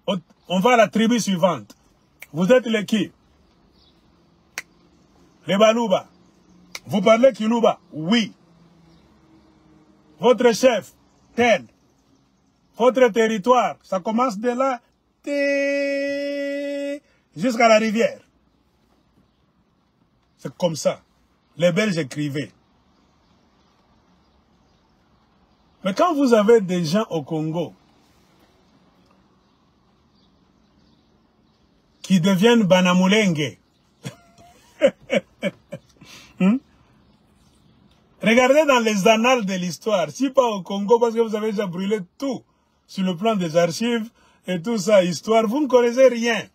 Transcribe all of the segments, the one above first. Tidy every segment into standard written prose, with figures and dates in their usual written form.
On va à la tribu suivante. Vous êtes les qui? Les Baluba. Vous parlez Kiluba? Oui. Votre chef, tel. Votre territoire, ça commence de là jusqu'à la rivière. C'est comme ça. Les Belges écrivaient. Mais quand vous avez des gens au Congo qui deviennent Banyamulenge, regardez dans les annales de l'histoire, si pas au Congo, parce que vous avez déjà brûlé tout sur le plan des archives et tout ça, histoire, vous ne connaissez rien.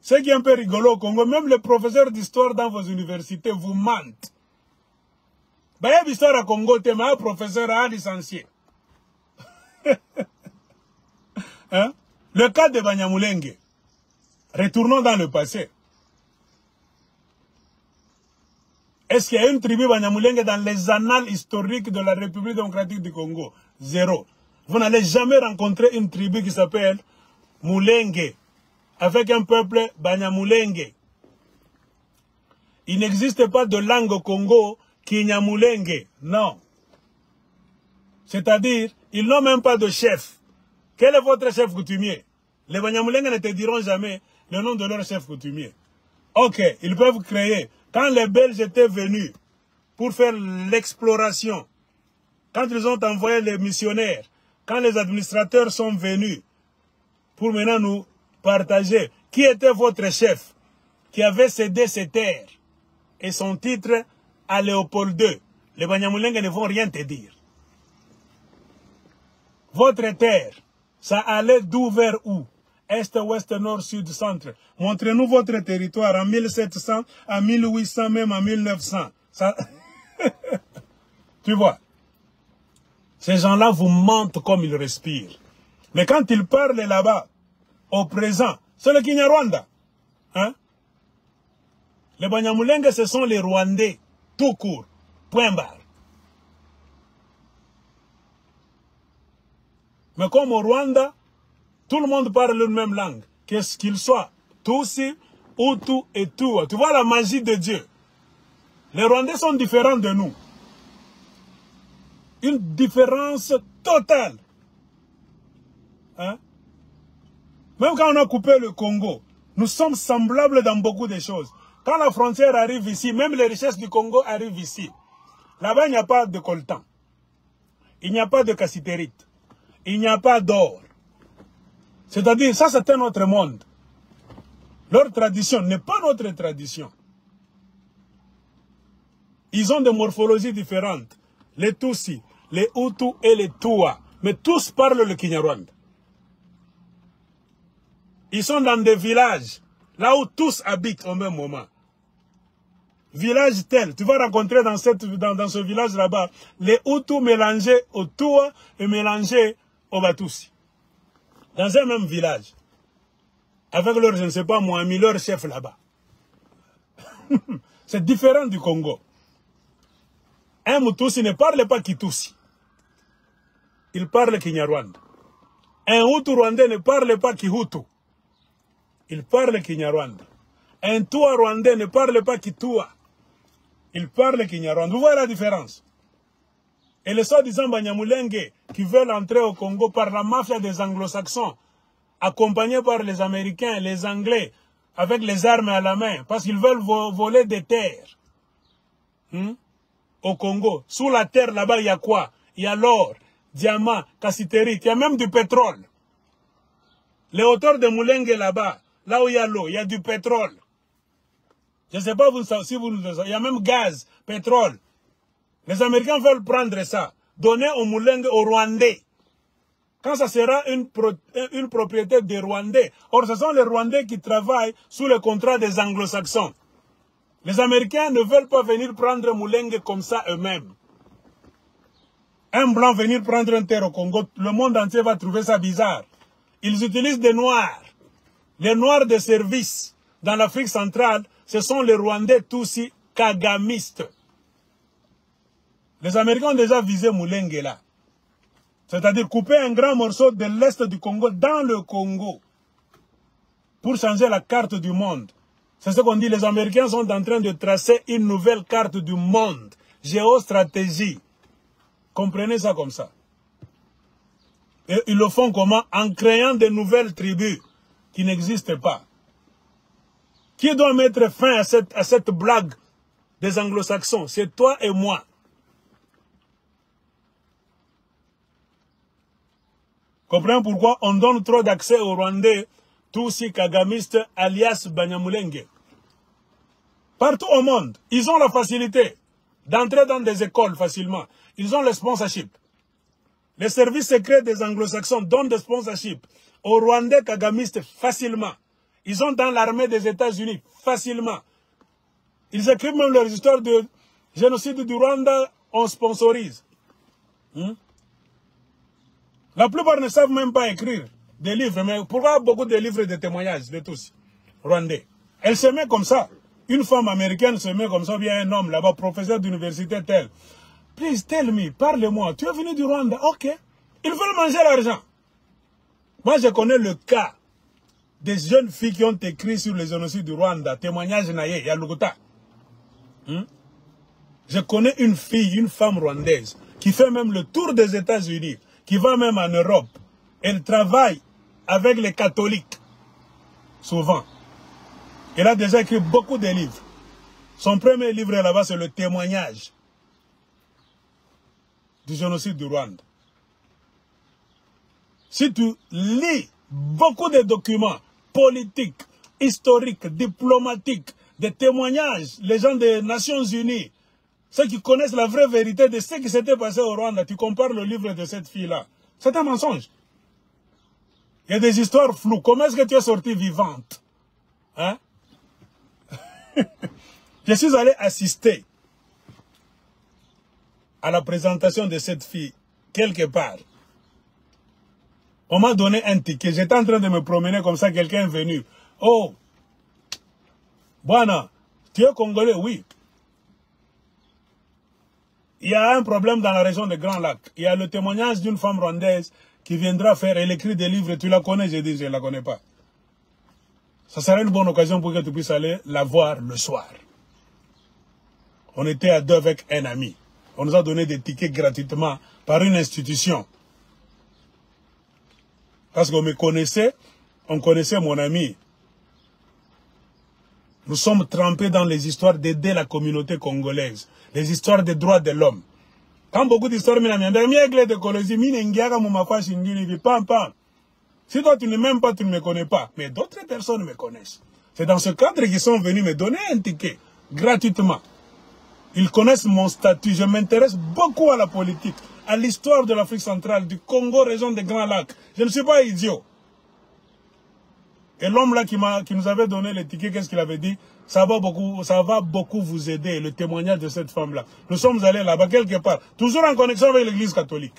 Ce qui est un peu rigolo au Congo, même les professeurs d'histoire dans vos universités vous mentent. Il y a l'histoire au Congo, mais un professeur a licencié. Hein? Le cas de Banyamulenge. Retournons dans le passé. Est-ce qu'il y a une tribu Banyamulenge dans les annales historiques de la République démocratique du Congo? Zéro. Vous n'allez jamais rencontrer une tribu qui s'appelle Mulenge, avec un peuple Banyamulenge. Il n'existe pas de langue au Congo Kinyamulenge. Non. C'est-à-dire, ils n'ont même pas de chef. Quel est votre chef coutumier? Les Banyamulenge ne te diront jamais le nom de leur chef coutumier. Ok, ils peuvent créer. Quand les Belges étaient venus pour faire l'exploration, quand ils ont envoyé les missionnaires, quand les administrateurs sont venus pour maintenant nous partager qui était votre chef qui avait cédé ses terres et son titre à Léopold II, les Banyamulenge ne vont rien te dire. Votre terre, ça allait d'où vers où? Est, ouest, nord, sud, centre. Montrez-nous votre territoire en 1700, en 1800, même en 1900. Ça... Tu vois, ces gens-là vous mentent comme ils respirent. Mais quand ils parlent là-bas, au présent, c'est le Kinyarwanda. Hein? Les Banyamulenge, ce sont les Rwandais, tout court, point barre. Mais comme au Rwanda, tout le monde parle la même langue, qu'est-ce qu'il soit, Tutsi, Hutu et Tua. Tu vois la magie de Dieu. Les Rwandais sont différents de nous. Une différence totale. Hein? Même quand on a coupé le Congo, nous sommes semblables dans beaucoup de choses. Quand la frontière arrive ici, même les richesses du Congo arrivent ici. Là-bas, il n'y a pas de coltan. Il n'y a pas de cassitérite. Il n'y a pas d'or. C'est-à-dire, ça c'est un autre monde. Leur tradition n'est pas notre tradition. Ils ont des morphologies différentes. Les Tutsi, les Hutus et les Tua. Mais tous parlent le Kinyarwanda. Ils sont dans des villages, là où tous habitent au même moment. Village tel, tu vas rencontrer dans ce village là-bas, les Hutus mélangés aux Tua et mélangés aux Batussi. Dans un même village. Avec leur, je ne sais pas moi, mis leur chef là-bas. C'est différent du Congo. Un Mutussi ne parle pas Kitussi. Il parle Kinyarwanda. Un Hutu rwandais ne parle pas Kihutu. Il parle Kinyarwanda. Un Tua rwandais ne parle pas Kitua. Il parle Kinyarwanda. Vous voyez la différence? Et les soi-disant Banyamulenge qui veulent entrer au Congo par la mafia des anglo-saxons, accompagnés par les Américains, les Anglais, avec les armes à la main, parce qu'ils veulent voler des terres. Au Congo. Sous la terre, là-bas, il y a quoi? Il y a l'or, diamant, cassitérite, il y a même du pétrole. Les hauteurs de Mulenge, là-bas, là où il y a l'eau, il y a du pétrole. Je ne sais pas si vous le savez, il y a même gaz, pétrole. Les Américains veulent prendre ça, donner au Mulenge, aux Rwandais. Quand ça sera une propriété des Rwandais. Or, ce sont les Rwandais qui travaillent sous le contrat des Anglo-Saxons. Les Américains ne veulent pas venir prendre Mulenge comme ça eux-mêmes. Un blanc venir prendre un terre au Congo, le monde entier va trouver ça bizarre. Ils utilisent des noirs. Les noirs de service dans l'Afrique centrale, ce sont les Rwandais Tutsi kagamistes. Les Américains ont déjà visé Mulenge là. C'est-à-dire couper un grand morceau de l'Est du Congo dans le Congo pour changer la carte du monde. C'est ce qu'on dit, les Américains sont en train de tracer une nouvelle carte du monde. Géostratégie. Comprenez ça comme ça. Et ils le font comment? En créant de nouvelles tribus qui n'existent pas. Qui doit mettre fin à cette blague des anglo-saxons? C'est toi et moi. Comprenez pourquoi on donne trop d'accès aux Rwandais, tous ces kagamistes alias Banyamulenge. Partout au monde, ils ont la facilité d'entrer dans des écoles facilement. Ils ont le sponsorship. Les services secrets des anglo-saxons donnent des sponsorships aux Rwandais kagamistes facilement. Ils sont dans l'armée des États-Unis facilement. Ils écrivent même leurs histoires de génocide du Rwanda, on sponsorise. La plupart ne savent même pas écrire des livres, mais pourquoi beaucoup de livres de témoignages de tous, Rwandais? Elle se met comme ça. Une femme américaine se met comme ça, bien un homme là-bas, professeur d'université tel. Please tell me, parle-moi, tu es venu du Rwanda, ok. Ils veulent manger l'argent. Moi, je connais le cas des jeunes filles qui ont écrit sur les génocides du Rwanda, témoignage naïe, Yalugota. Je connais une fille, une femme rwandaise, qui fait même le tour des États-Unis, qui va même en Europe. Elle travaille avec les catholiques, souvent. Elle a déjà écrit beaucoup de livres. Son premier livre là-bas, c'est le témoignage du génocide du Rwanda. Si tu lis beaucoup de documents politiques, historiques, diplomatiques, des témoignages, les gens des Nations Unies, ceux qui connaissent la vraie vérité de ce qui s'était passé au Rwanda, tu compares le livre de cette fille-là. C'est un mensonge. Il y a des histoires floues. Comment est-ce que tu es sortie vivante? Hein? Je suis allé assister à la présentation de cette fille, quelque part. On m'a donné un ticket. J'étais en train de me promener comme ça, quelqu'un est venu. Oh, Bwana, tu es congolais? Oui. Il y a un problème dans la région de Grand Lac. Il y a le témoignage d'une femme rwandaise qui viendra faire, elle écrit des livres. Tu la connais? J'ai dit, je ne la connais pas. Ça serait une bonne occasion pour que tu puisses aller la voir le soir. On était à deux avec un ami. On nous a donné des tickets gratuitement par une institution. Parce qu'on me connaissait, on connaissait mon ami. Nous sommes trempés dans les histoires d'aider la communauté congolaise. Les histoires des droits de l'homme. Quand beaucoup d'histoires si toi tu ne m'aimes pas, tu ne me connais pas. Mais d'autres personnes me connaissent. C'est dans ce cadre qu'ils sont venus me donner un ticket, gratuitement. Ils connaissent mon statut. Je m'intéresse beaucoup à la politique, à l'histoire de l'Afrique centrale, du Congo, région des Grands Lacs. Je ne suis pas idiot. Et l'homme là qui nous avait donné le ticket, qu'est-ce qu'il avait dit? Ça va beaucoup vous aider, le témoignage de cette femme-là. Nous sommes allés là-bas quelque part, toujours en connexion avec l'église catholique.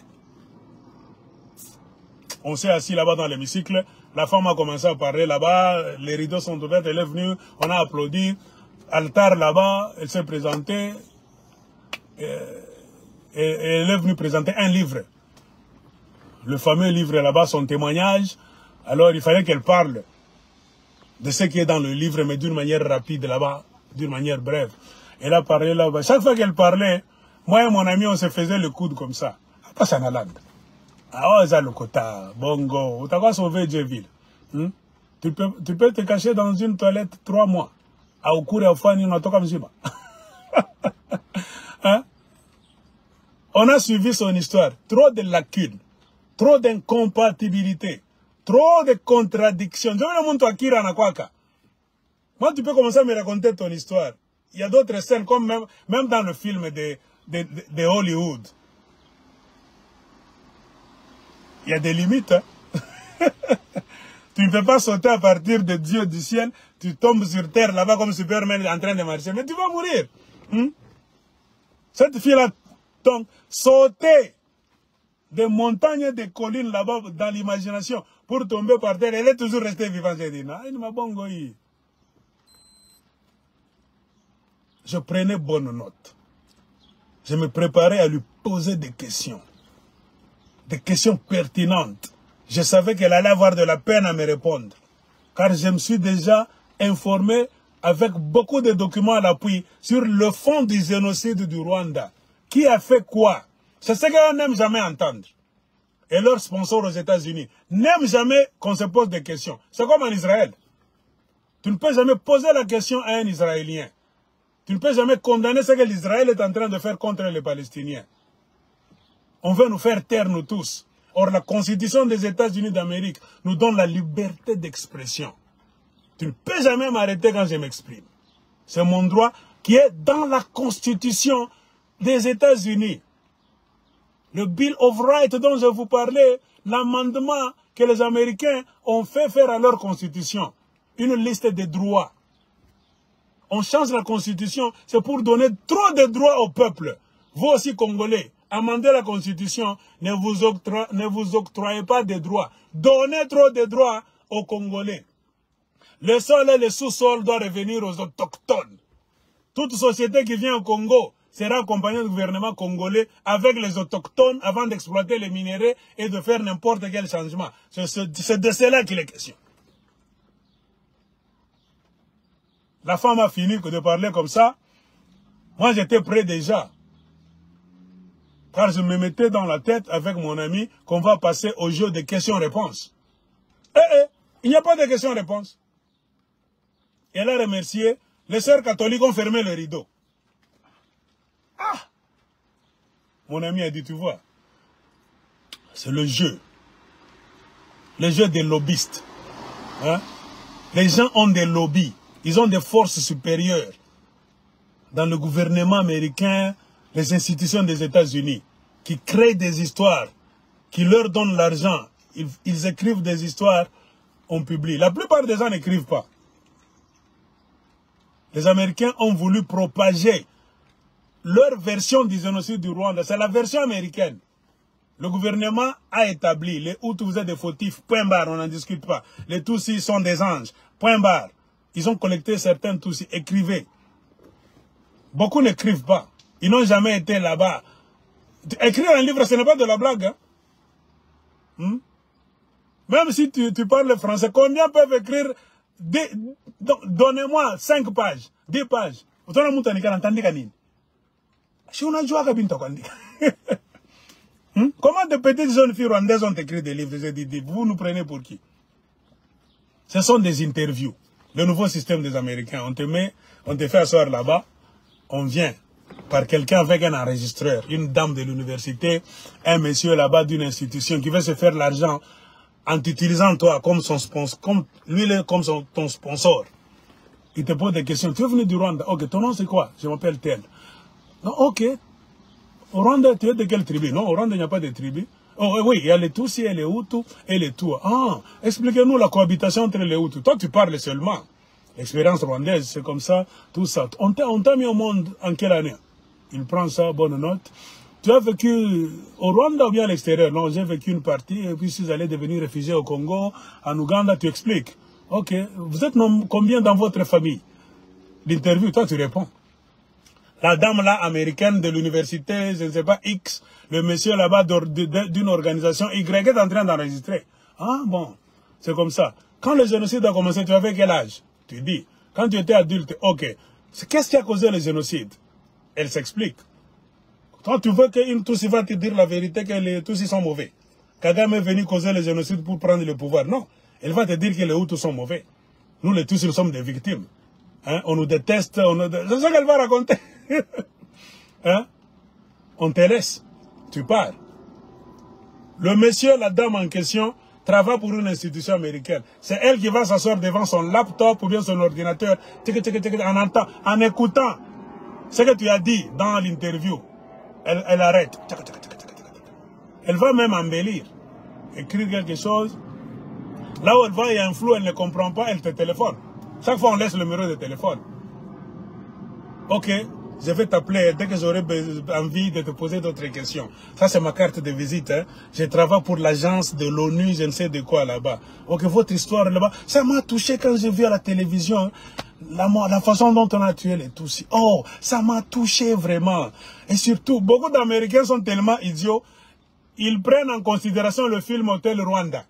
On s'est assis là-bas dans l'hémicycle, la femme a commencé à parler là-bas, les rideaux sont ouverts, elle est venue, on a applaudi, altar là-bas, elle s'est présentée, et elle est venue présenter un livre. Le fameux livre là-bas, son témoignage. Alors il fallait qu'elle parle de ce qui est dans le livre, mais d'une manière rapide là-bas, d'une manière brève. Elle a parlé là-bas. Chaque fois qu'elle parlait, moi et mon ami, on se faisait le coude comme ça. Pas ça n'a l'âme. Ah, oh, ça le quota, bongo, tu vas sauver Djeville. Tu peux te cacher dans une toilette 3 mois. À Okure, à Fani, on a tout comme ça. Hein? On a suivi son histoire. Trop de lacunes, trop d'incompatibilité, trop de contradictions. Je vais le montrer à Kira Nakwaka. Moi, tu peux commencer à me raconter ton histoire. Il y a d'autres scènes, comme même dans le film de Hollywood. Il y a des limites. Hein? Tu ne peux pas sauter à partir de Dieu du ciel. Tu tombes sur terre là-bas comme Superman en train de marcher. Mais tu vas mourir. Cette fille-là tombe, sauter des montagnes, des collines là-bas dans l'imagination pour tomber par terre. Elle est toujours restée vivante. J'ai dit, non, il m'a bongo. Je prenais bonne note. Je me préparais à lui poser des questions. des questions pertinentes. Je savais qu'elle allait avoir de la peine à me répondre. Car je me suis déjà informé avec beaucoup de documents à l'appui sur le fond du génocide du Rwanda. Qui a fait quoi? C'est ce qu'on n'aime jamais entendre. Et leurs sponsors aux États-Unis n'aiment jamais qu'on se pose des questions. C'est comme en Israël. Tu ne peux jamais poser la question à un Israélien. Tu ne peux jamais condamner ce que l'Israël est en train de faire contre les Palestiniens. On veut nous faire taire, nous tous. Or, la Constitution des États-Unis d'Amérique nous donne la liberté d'expression. Tu ne peux jamais m'arrêter quand je m'exprime. C'est mon droit qui est dans la Constitution des États-Unis. Le Bill of Rights dont je vous parlais, l'amendement que les Américains ont fait faire à leur Constitution. Une liste de droits. On change la Constitution, c'est pour donner trop de droits au peuple. Vous aussi, Congolais, amendez la Constitution, ne vous octroyez pas de droits. Donnez trop de droits aux Congolais. Le sol et le sous-sol doivent revenir aux autochtones. Toute société qui vient au Congo sera accompagnée du gouvernement congolais avec les autochtones avant d'exploiter les minéraux et de faire n'importe quel changement. C'est de cela qu'il est question. La femme a fini de parler comme ça. Moi, j'étais prêt déjà. Car je me mettais dans la tête avec mon ami qu'on va passer au jeu des questions-réponses. Il n'y a pas de questions-réponses. Elle a remercié. Les sœurs catholiques ont fermé le rideau. Ah! Mon ami a dit, tu vois, c'est le jeu. Le jeu des lobbyistes. Hein? Les gens ont des lobbies. Ils ont des forces supérieures. Dans le gouvernement américain, les institutions des États-Unis, qui créent des histoires, qui leur donnent l'argent. Ils écrivent des histoires, on publie. La plupart des gens n'écrivent pas. Les Américains ont voulu propager leur version du génocide du Rwanda. C'est la version américaine. Le gouvernement a établi, les Hutus vous êtes des fautifs, point barre, on n'en discute pas. Les Tutsis sont des anges, point barre. Ils ont collecté certains Tutsis, écrivez. Beaucoup n'écrivent pas. Ils n'ont jamais été là-bas. Écrire un livre, ce n'est pas de la blague. Hein? Même si tu parles français, combien peuvent écrire? Donnez-moi 5 pages, 10 pages. Comment de petites jeunes filles rwandaises ont écrit des livres? Je dis, vous nous prenez pour qui? Ce sont des interviews. Le nouveau système des Américains. On te fait asseoir là-bas. On vient par quelqu'un avec un enregistreur, une dame de l'université, un monsieur là-bas d'une institution qui veut se faire l'argent en t'utilisant toi comme son sponsor, comme ton sponsor. Il te pose des questions. Tu es venu du Rwanda? Ok, ton nom c'est quoi? Je m'appelle tel. Non, ok. Au Rwanda, tu es de quelle tribu? Non, au Rwanda, il n'y a pas de tribu. Oh oui, il y a les Tutsis et les Hutus et les Tua. Ah, expliquez-nous la cohabitation entre les Hutus. Toi, tu parles seulement. L'expérience rwandaise, c'est comme ça, tout ça. On t'a mis au monde en quelle année? Il prend ça, bonne note. Tu as vécu au Rwanda ou bien à l'extérieur? Non, j'ai vécu une partie et puis je suis allé devenir réfugié au Congo, en Ouganda, tu expliques. Ok, vous êtes combien dans votre famille? L'interview, toi tu réponds. La dame là, américaine de l'université, je ne sais pas, X, le monsieur là-bas d'une organisation Y est en train d'enregistrer. Ah bon, c'est comme ça. Quand le génocide a commencé, tu avais quel âge? Tu dis. Quand tu étais adulte, ok. Qu'est-ce qui a causé le génocide? Elle s'explique. Toi, tu veux qu'une Tutsi va te dire la vérité que les Tutsis sont mauvais. Kagame est venu causer le génocide pour prendre le pouvoir. Non. Elle va te dire que les Hutus sont mauvais. Nous, les Tutsis, nous sommes des victimes. Hein? On nous déteste. C'est ce qu'elle va raconter. Hein? On te laisse. Tu pars. Le monsieur, la dame en question, travaille pour une institution américaine. C'est elle qui va s'asseoir devant son laptop ou bien son ordinateur en écoutant ce que tu as dit dans l'interview. Elle arrête. Elle va même embellir. Écrire quelque chose. Là où elle va, il y a un flou, elle ne comprend pas, elle te téléphone. Chaque fois, on laisse le numéro de téléphone. Ok, je vais t'appeler dès que j'aurai envie de te poser d'autres questions. Ça, c'est ma carte de visite. Hein. Je travaille pour l'agence de l'ONU, je ne sais de quoi là-bas. Ok, votre histoire là-bas, ça m'a touché quand j'ai vu à la télévision la façon dont on a tué les Tutsis. Oh, ça m'a touché vraiment. Et surtout, beaucoup d'Américains sont tellement idiots. ils prennent en considération le film Hôtel Rwanda.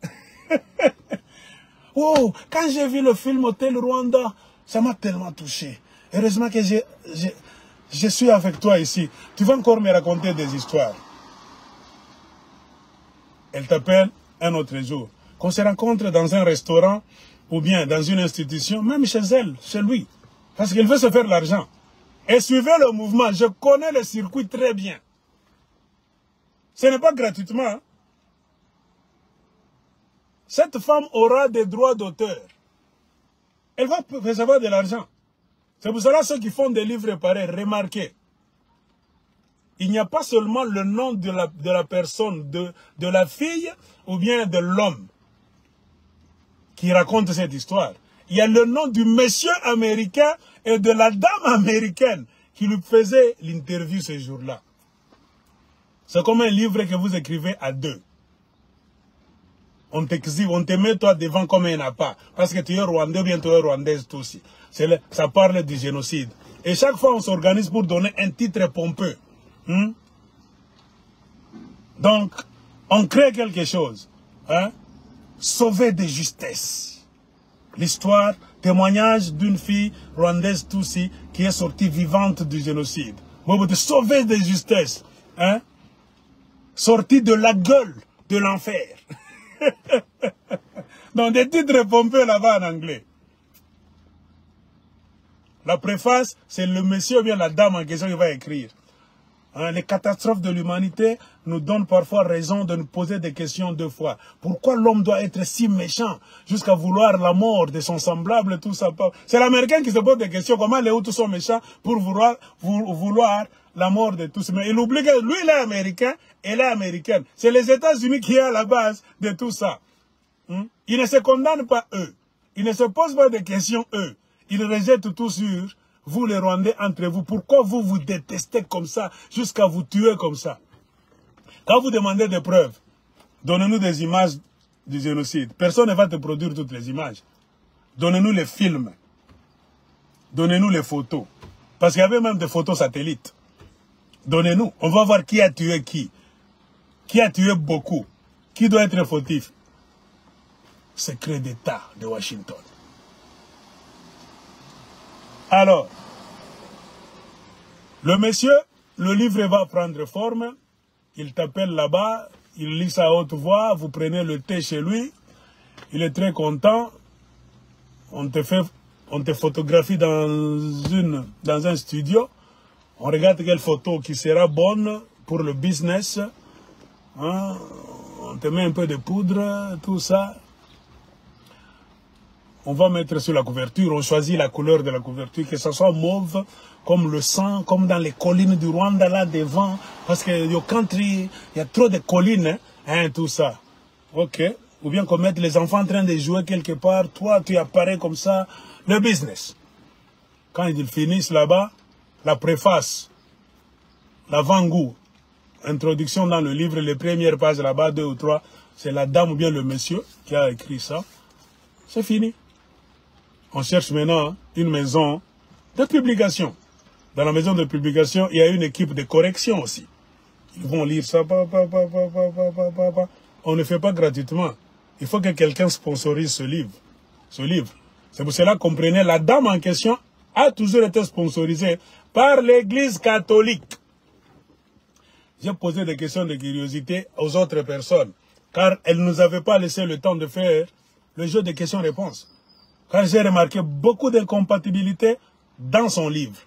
Oh, quand j'ai vu le film Hôtel Rwanda, ça m'a tellement touché. Heureusement que je suis avec toi ici. Tu vas encore me raconter des histoires. Elle t'appelle un autre jour. Qu'on se rencontre dans un restaurant ou bien dans une institution, même chez elle, chez lui. Parce qu'il veut se faire l'argent. Et suivez le mouvement. Je connais le circuit très bien. Ce n'est pas gratuitement. Hein. Cette femme aura des droits d'auteur. Elle va recevoir de l'argent. C'est pour cela ceux qui font des livres pareils, remarquez. Il n'y a pas seulement le nom de la personne, de la fille ou bien de l'homme qui raconte cette histoire. Il y a le nom du monsieur américain et de la dame américaine qui lui faisait l'interview ce jour-là. C'est comme un livre que vous écrivez à deux. On t'exhibe, on te met toi devant comme un appât. Parce que tu es rwandais ou bien tu es rwandaise toi aussi. Ça parle du génocide. Et chaque fois on s'organise pour donner un titre pompeux. Donc, on crée quelque chose. Hein? Sauver de justesse. L'histoire, témoignage d'une fille rwandaise Tutsi qui est sortie vivante du génocide. Sauver de justesse. Hein? Sortie de la gueule de l'enfer. Donc des titres pompeux là-bas en anglais. La préface, c'est le monsieur ou bien la dame en question qui va écrire. Hein, les catastrophes de l'humanité nous donnent parfois raison de nous poser des questions deux fois. Pourquoi l'homme doit être si méchant jusqu'à vouloir la mort de son semblable, tout ça? C'est l'Américain qui se pose des questions. Comment les Hutus sont méchants pour vouloir la mort de tous? Mais il oublie que lui, il est américain, elle est américaine. C'est les États-Unis qui est à la base de tout ça. Ils ne se condamnent pas eux. Ils ne se posent pas de questions eux. Ils rejettent tout sur vous les Rwandais entre vous. Pourquoi vous vous détestez comme ça jusqu'à vous tuer comme ça? Quand vous demandez des preuves, donnez-nous des images du génocide. Personne ne va te produire toutes les images. Donnez-nous les films. Donnez-nous les photos. Parce qu'il y avait même des photos satellites. Donnez-nous. On va voir qui a tué qui. Qui a tué beaucoup. Qui doit être fautif. Secret d'État de Washington. Alors, le monsieur, le livre va prendre forme. Il t'appelle là-bas. Il lit sa haute voix. Vous prenez le thé chez lui. Il est très content. On te photographie dans un studio. On regarde quelle photo qui sera bonne pour le business. Hein? On te met un peu de poudre, tout ça. On va mettre sur la couverture, on choisit la couleur de la couverture, que ce soit mauve, comme le sang, comme dans les collines du Rwanda, là devant. Parce que le country, il y a trop de collines, hein, tout ça. Ok. Ou bien qu'on mette les enfants en train de jouer quelque part, toi, tu apparais comme ça. Le business. Quand ils finissent là-bas, la préface, l'avant-goût, introduction dans le livre, les premières pages là-bas, 2 ou 3, c'est la dame ou bien le monsieur qui a écrit ça. C'est fini. On cherche maintenant une maison de publication. Dans la maison de publication, il y a une équipe de correction aussi. Ils vont lire ça. On ne fait pas gratuitement. Il faut que quelqu'un sponsorise ce livre. C'est pour cela, comprenez, la dame en question a toujours été sponsorisée par l'Église catholique. J'ai posé des questions de curiosité aux autres personnes, car elles ne nous avaient pas laissé le temps de faire le jeu de questions-réponses. Car j'ai remarqué beaucoup d'incompatibilités dans son livre.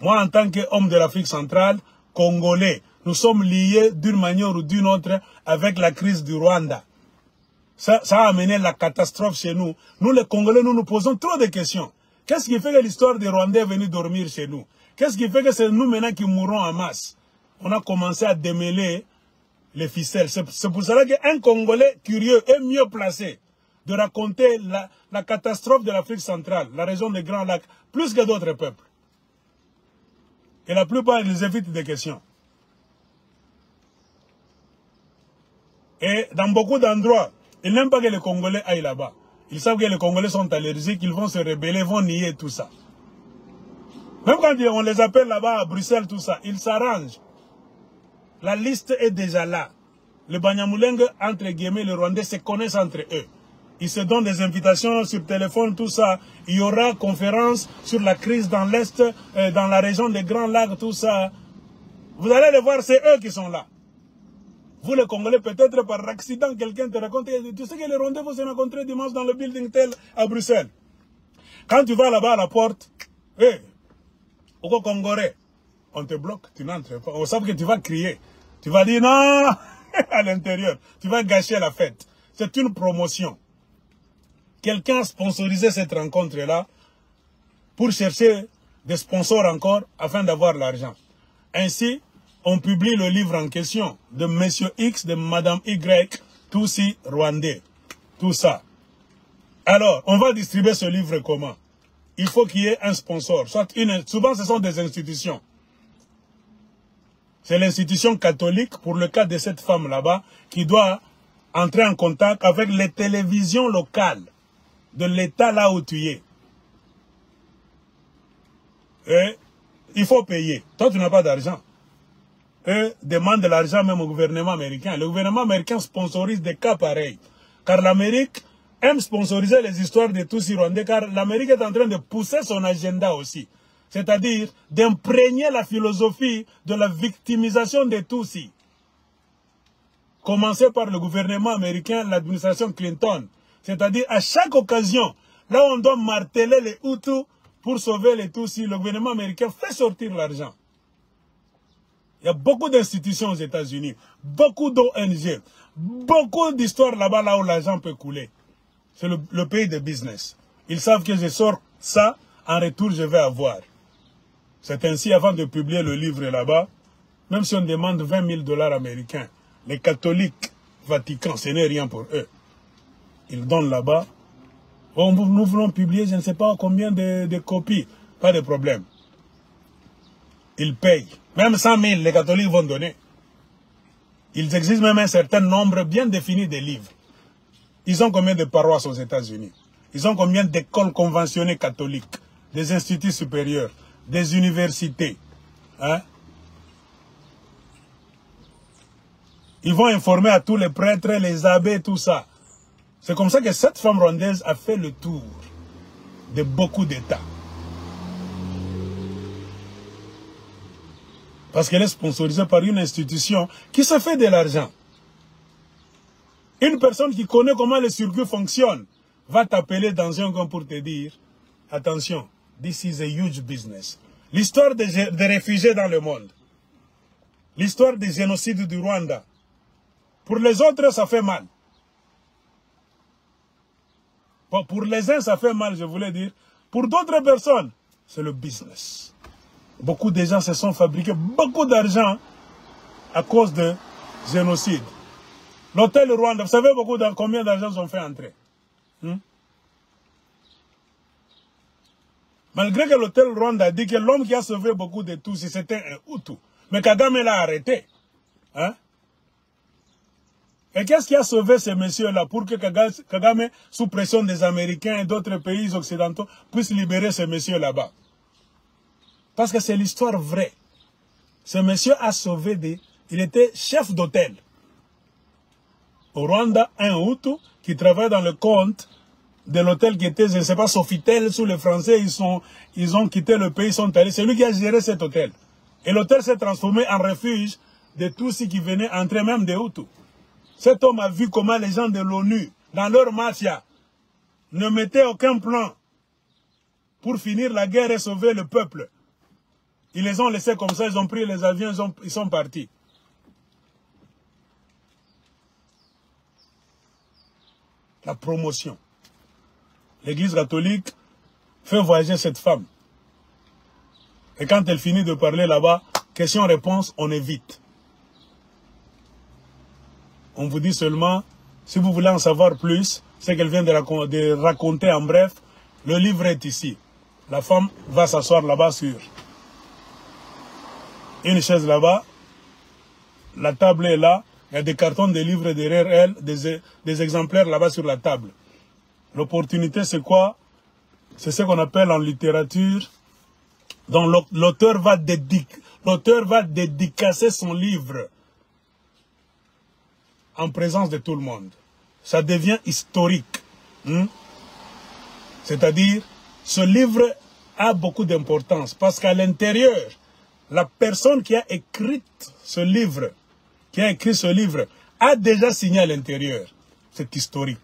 Moi, en tant qu'homme de l'Afrique centrale, congolais, nous sommes liés d'une manière ou d'une autre avec la crise du Rwanda. Ça a amené la catastrophe chez nous. Nous, les Congolais, nous nous posons trop de questions. Qu'est-ce qui fait que l'histoire des Rwandais est venue dormir chez nous? Qu'est-ce qui fait que c'est nous maintenant qui mourons en masse? On a commencé à démêler les ficelles. C'est pour cela qu'un Congolais curieux est mieux placé de raconter la catastrophe de l'Afrique centrale, la région des Grands Lacs, plus que d'autres peuples. Et la plupart, ils évitent des questions. Et dans beaucoup d'endroits, ils n'aiment pas que les Congolais aillent là-bas. Ils savent que les Congolais sont allergiques, ils vont se rebeller, vont nier tout ça. Même quand on les appelle là-bas à Bruxelles, tout ça, ils s'arrangent. La liste est déjà là. Les Banyamulenge, entre guillemets, les Rwandais se connaissent entre eux. Ils se donnent des invitations sur téléphone, tout ça. Il y aura conférence sur la crise dans l'Est, dans la région des Grands Lacs, tout ça. Vous allez le voir, c'est eux qui sont là. Vous les Congolais, peut-être par accident, quelqu'un te raconte, tu sais que les Rwandais vont se rencontrer dimanche dans le building tel à Bruxelles. Quand tu vas là-bas à la porte, au Congolais, on te bloque, tu n'entres pas. On sait que tu vas crier. Tu vas dire non à l'intérieur. Tu vas gâcher la fête. C'est une promotion. Quelqu'un a sponsorisé cette rencontre-là pour chercher des sponsors encore afin d'avoir l'argent. Ainsi, on publie le livre en question de Monsieur X, de Madame Y, Tutsi Rwandais. Tout ça. Alors, on va distribuer ce livre comment? Il faut qu'il y ait un sponsor. Souvent, ce sont des institutions. C'est l'institution catholique, pour le cas de cette femme là-bas, qui doit entrer en contact avec les télévisions locales de l'État là où tu es. Et il faut payer. Toi, tu n'as pas d'argent. Eux demandent de l'argent même au gouvernement américain. Le gouvernement américain sponsorise des cas pareils. Car l'Amérique aime sponsoriser les histoires de Tutsi Rwandais, car l'Amérique est en train de pousser son agenda aussi. C'est-à-dire d'imprégner la philosophie de la victimisation des Tutsis. Commencé par le gouvernement américain, l'administration Clinton. C'est-à-dire à chaque occasion, là où on doit marteler les Hutus pour sauver les Tutsis, le gouvernement américain fait sortir l'argent. Il y a beaucoup d'institutions aux États-Unis, beaucoup d'ONG, beaucoup d'histoires là-bas, là où l'argent peut couler. C'est le pays de business. Ils savent que je sors ça, en retour je vais avoir. C'est ainsi, avant de publier le livre là-bas, même si on demande 20 000 $ américains, les catholiques Vatican, ce n'est rien pour eux. Ils donnent là-bas. Oh, nous voulons publier, je ne sais pas combien de copies. Pas de problème. Ils payent. Même 100 000, les catholiques vont donner. Ils exigent même un certain nombre bien défini de livres. Ils ont combien de paroisses aux États-Unis? Ils ont combien d'écoles conventionnées catholiques, des instituts supérieurs, des universités, hein? Ils vont informer à tous les prêtres, les abbés, tout ça. C'est comme ça que cette femme rwandaise a fait le tour de beaucoup d'États. Parce qu'elle est sponsorisée par une institution qui se fait de l'argent. Une personne qui connaît comment le circuit fonctionne va t'appeler dans un coin pour te dire, attention, this is a huge business. L'histoire des réfugiés dans le monde. L'histoire des génocides du Rwanda. Pour les autres, ça fait mal. Bon, pour les uns, ça fait mal, je voulais dire. Pour d'autres personnes, c'est le business. Beaucoup de gens se sont fabriqués beaucoup d'argent à cause de génocide. L'hôtel Rwanda, vous savez combien d'argent sont fait entrer? Malgré que l'hôtel Rwanda a dit que l'homme qui a sauvé beaucoup de Tutsis, c'était un Hutu. Mais Kagame l'a arrêté. Hein? Et qu'est-ce qui a sauvé ces messieurs-là pour que Kagame, sous pression des Américains et d'autres pays occidentaux, puisse libérer ces messieurs là-bas? Parce que c'est l'histoire vraie. Ce monsieur a sauvé des... Il était chef d'hôtel. Au Rwanda, un Hutu qui travaille dans le compte de l'hôtel qui était, je ne sais pas, Sofitel, sous les Français, ils ont quitté le pays, ils sont allés. C'est lui qui a géré cet hôtel. Et l'hôtel s'est transformé en refuge de tous ceux qui venaient entrer, même des Hutus. Cet homme a vu comment les gens de l'ONU, dans leur mafia, ne mettaient aucun plan pour finir la guerre et sauver le peuple. Ils les ont laissés comme ça, ils ont pris les avions, ils sont partis. La promotion. L'Église catholique fait voyager cette femme. Et quand elle finit de parler là-bas, question-réponse, on évite. On vous dit seulement, si vous voulez en savoir plus, ce qu'elle vient de raconter en bref, le livre est ici. La femme va s'asseoir là-bas sur une chaise là-bas. La table est là. Il y a des cartons de livres derrière elle, des exemplaires là-bas sur la table. L'opportunité, c'est quoi? C'est ce qu'on appelle en littérature, dont l'auteur va dédicacer son livre. en présence de tout le monde. Ça devient historique. C'est-à-dire, ce livre a beaucoup d'importance parce qu'à l'intérieur, la personne qui a écrit ce livre, a déjà signé à l'intérieur. C'est historique.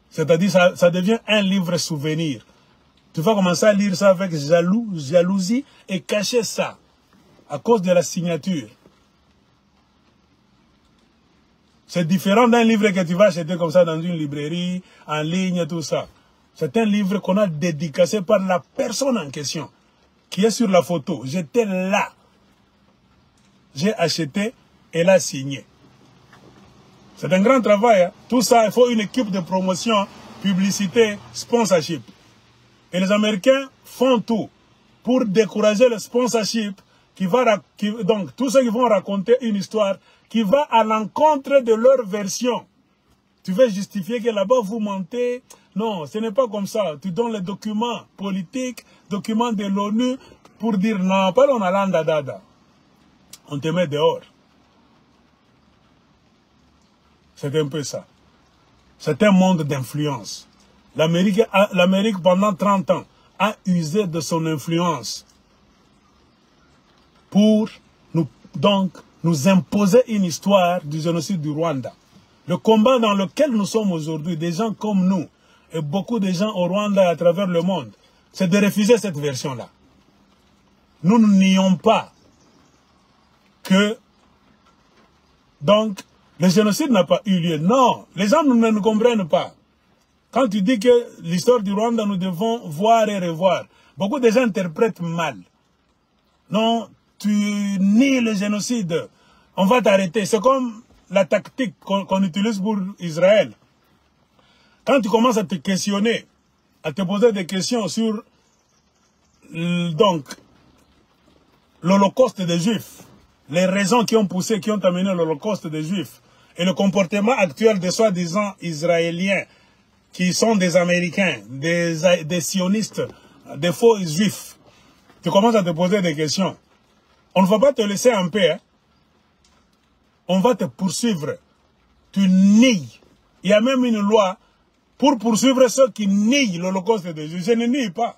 C'est-à-dire, ça devient un livre souvenir. Tu vas commencer à lire ça avec jalousie et cacher ça à cause de la signature. C'est différent d'un livre que tu vas acheter comme ça dans une librairie, en ligne, tout ça. C'est un livre qu'on a dédicacé par la personne en question, qui est sur la photo. J'étais là. J'ai acheté, elle a signé. C'est un grand travail. Hein? Tout ça, il faut une équipe de promotion, publicité, sponsorship. Et les Américains font tout pour décourager le sponsorship donc tous ceux qui vont raconter une histoire qui va à l'encontre de leur version. Tu veux justifier que là-bas vous mentez? Non, ce n'est pas comme ça. Tu donnes les documents politiques, documents de l'ONU pour dire non, pas on a l'andadada. On te met dehors. C'est un peu ça. C'est un monde d'influence. L'Amérique, pendant 30 ans, a usé de son influence pour nous imposer une histoire du génocide du Rwanda. Le combat dans lequel nous sommes aujourd'hui, des gens comme nous, et beaucoup de gens au Rwanda et à travers le monde, c'est de refuser cette version-là. Nous ne nions pas que, donc, le génocide n'a pas eu lieu. Non, les gens ne nous comprennent pas. Quand tu dis que l'histoire du Rwanda, nous devons voir et revoir, beaucoup de gens interprètent mal. Non, tu nies le génocide, on va t'arrêter. C'est comme la tactique qu'on utilise pour Israël. Quand tu commences à te questionner, à te poser des questions sur l'Holocauste des Juifs, les raisons qui ont poussé, qui ont amené l'Holocauste des Juifs, et le comportement actuel des soi-disant Israéliens, qui sont des Américains, des sionistes, des faux Juifs, tu commences à te poser des questions. On ne va pas te laisser en paix. Hein. On va te poursuivre. Tu nies. Il y a même une loi pour poursuivre ceux qui nient l'Holocauste des Juifs. Je ne nie pas.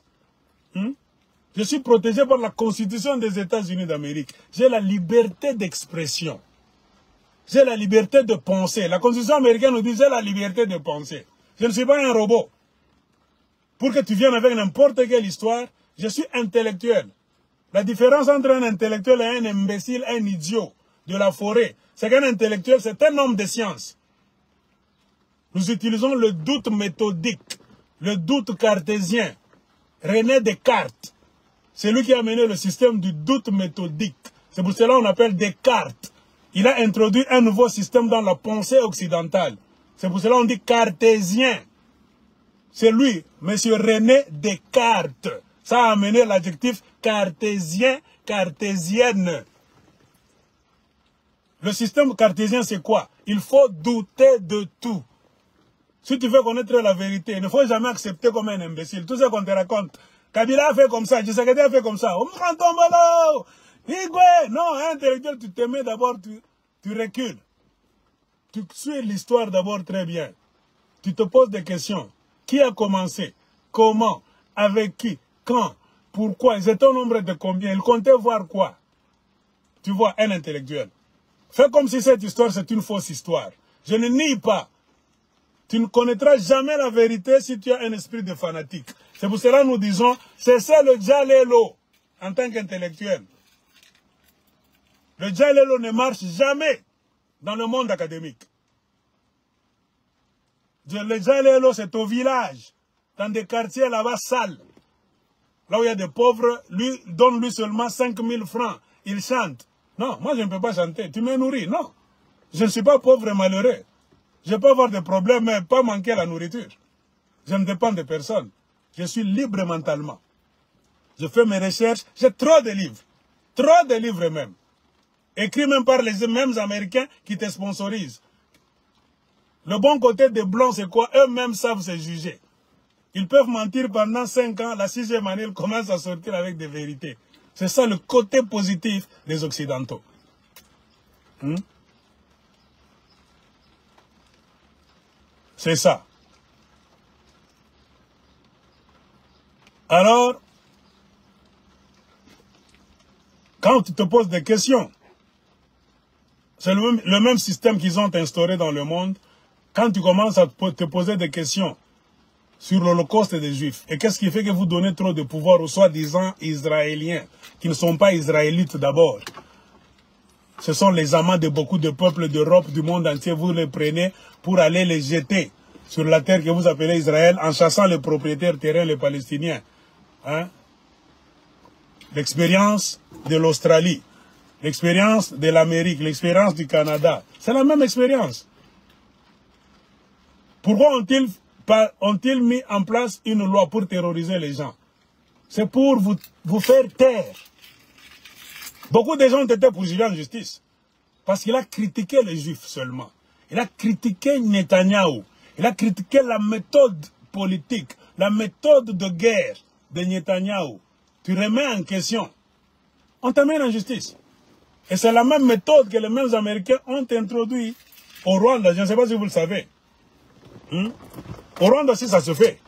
Je suis protégé par la Constitution des États-Unis d'Amérique. J'ai la liberté d'expression. J'ai la liberté de penser. La Constitution américaine nous dit j'ai la liberté de penser. Je ne suis pas un robot. Pour que tu viennes avec n'importe quelle histoire, je suis intellectuel. La différence entre un intellectuel et un imbécile, un idiot de la forêt, c'est qu'un intellectuel, c'est un homme de science. Nous utilisons le doute méthodique, le doute cartésien. René Descartes, c'est lui qui a mené le système du doute méthodique. C'est pour cela qu'on appelle Descartes. Il a introduit un nouveau système dans la pensée occidentale. C'est pour cela qu'on dit cartésien. C'est lui, M. René Descartes. Ça a amené l'adjectif cartésien, cartésienne. Le système cartésien, c'est quoi? Il faut douter de tout. Si tu veux connaître la vérité, il ne faut jamais accepter comme un imbécile. Tout ce qu'on te raconte. Kabila a fait comme ça, Tshisekedi a fait comme ça. Non, un intellectuel, tu te mets d'abord, tu recules. Tu suis l'histoire d'abord très bien. Tu te poses des questions. Qui a commencé? Comment? Avec qui? Quand? Pourquoi? Ils étaient au nombre de combien? Ils comptaient voir quoi? Tu vois, un intellectuel. Fais comme si cette histoire, c'est une fausse histoire. Je ne nie pas. Tu ne connaîtras jamais la vérité si tu as un esprit de fanatique. C'est pour cela que nous disons, c'est ça le Djalelo, en tant qu'intellectuel. Le Djalelo ne marche jamais dans le monde académique. Le Djalelo, c'est au village, dans des quartiers là-bas sales. Là où il y a des pauvres, donne-lui seulement 5 000 francs. Il chante. Non, moi je ne peux pas chanter. Tu me nourris. Non. Je ne suis pas pauvre et malheureux. Je peux avoir des problèmes, mais pas manquer la nourriture. Je ne dépends de personne. Je suis libre mentalement. Je fais mes recherches. J'ai trop de livres. Trop de livres même. Écrits même par les mêmes Américains qui te sponsorisent. Le bon côté des Blancs, c'est quoi? Eux-mêmes savent se juger. Ils peuvent mentir pendant 5 ans. La 6e année, ils commencent à sortir avec des vérités. C'est ça le côté positif des Occidentaux. C'est ça. Alors, quand tu te poses des questions, c'est le même système qu'ils ont instauré dans le monde. Quand tu commences à te poser des questions sur l'Holocauste des Juifs, et qu'est-ce qui fait que vous donnez trop de pouvoir aux soi-disant Israéliens, qui ne sont pas Israélites d'abord. Ce sont les amants de beaucoup de peuples d'Europe, du monde entier. Vous les prenez pour aller les jeter sur la terre que vous appelez Israël, en chassant les propriétaires terriens, les Palestiniens. Hein? L'expérience de l'Australie, l'expérience de l'Amérique, l'expérience du Canada, c'est la même expérience. Pourquoi ont-ils mis en place une loi pour terroriser les gens? C'est pour vous faire taire. Beaucoup de gens ont été poursuivis en justice parce qu'il a critiqué les Juifs seulement. Il a critiqué Netanyahou. Il a critiqué la méthode politique, la méthode de guerre de Netanyahou. Tu remets en question, on t'amène en justice. Et c'est la même méthode que les mêmes Américains ont introduit au Rwanda. Je ne sais pas si vous le savez. Au Rwanda aussi, ça se fait.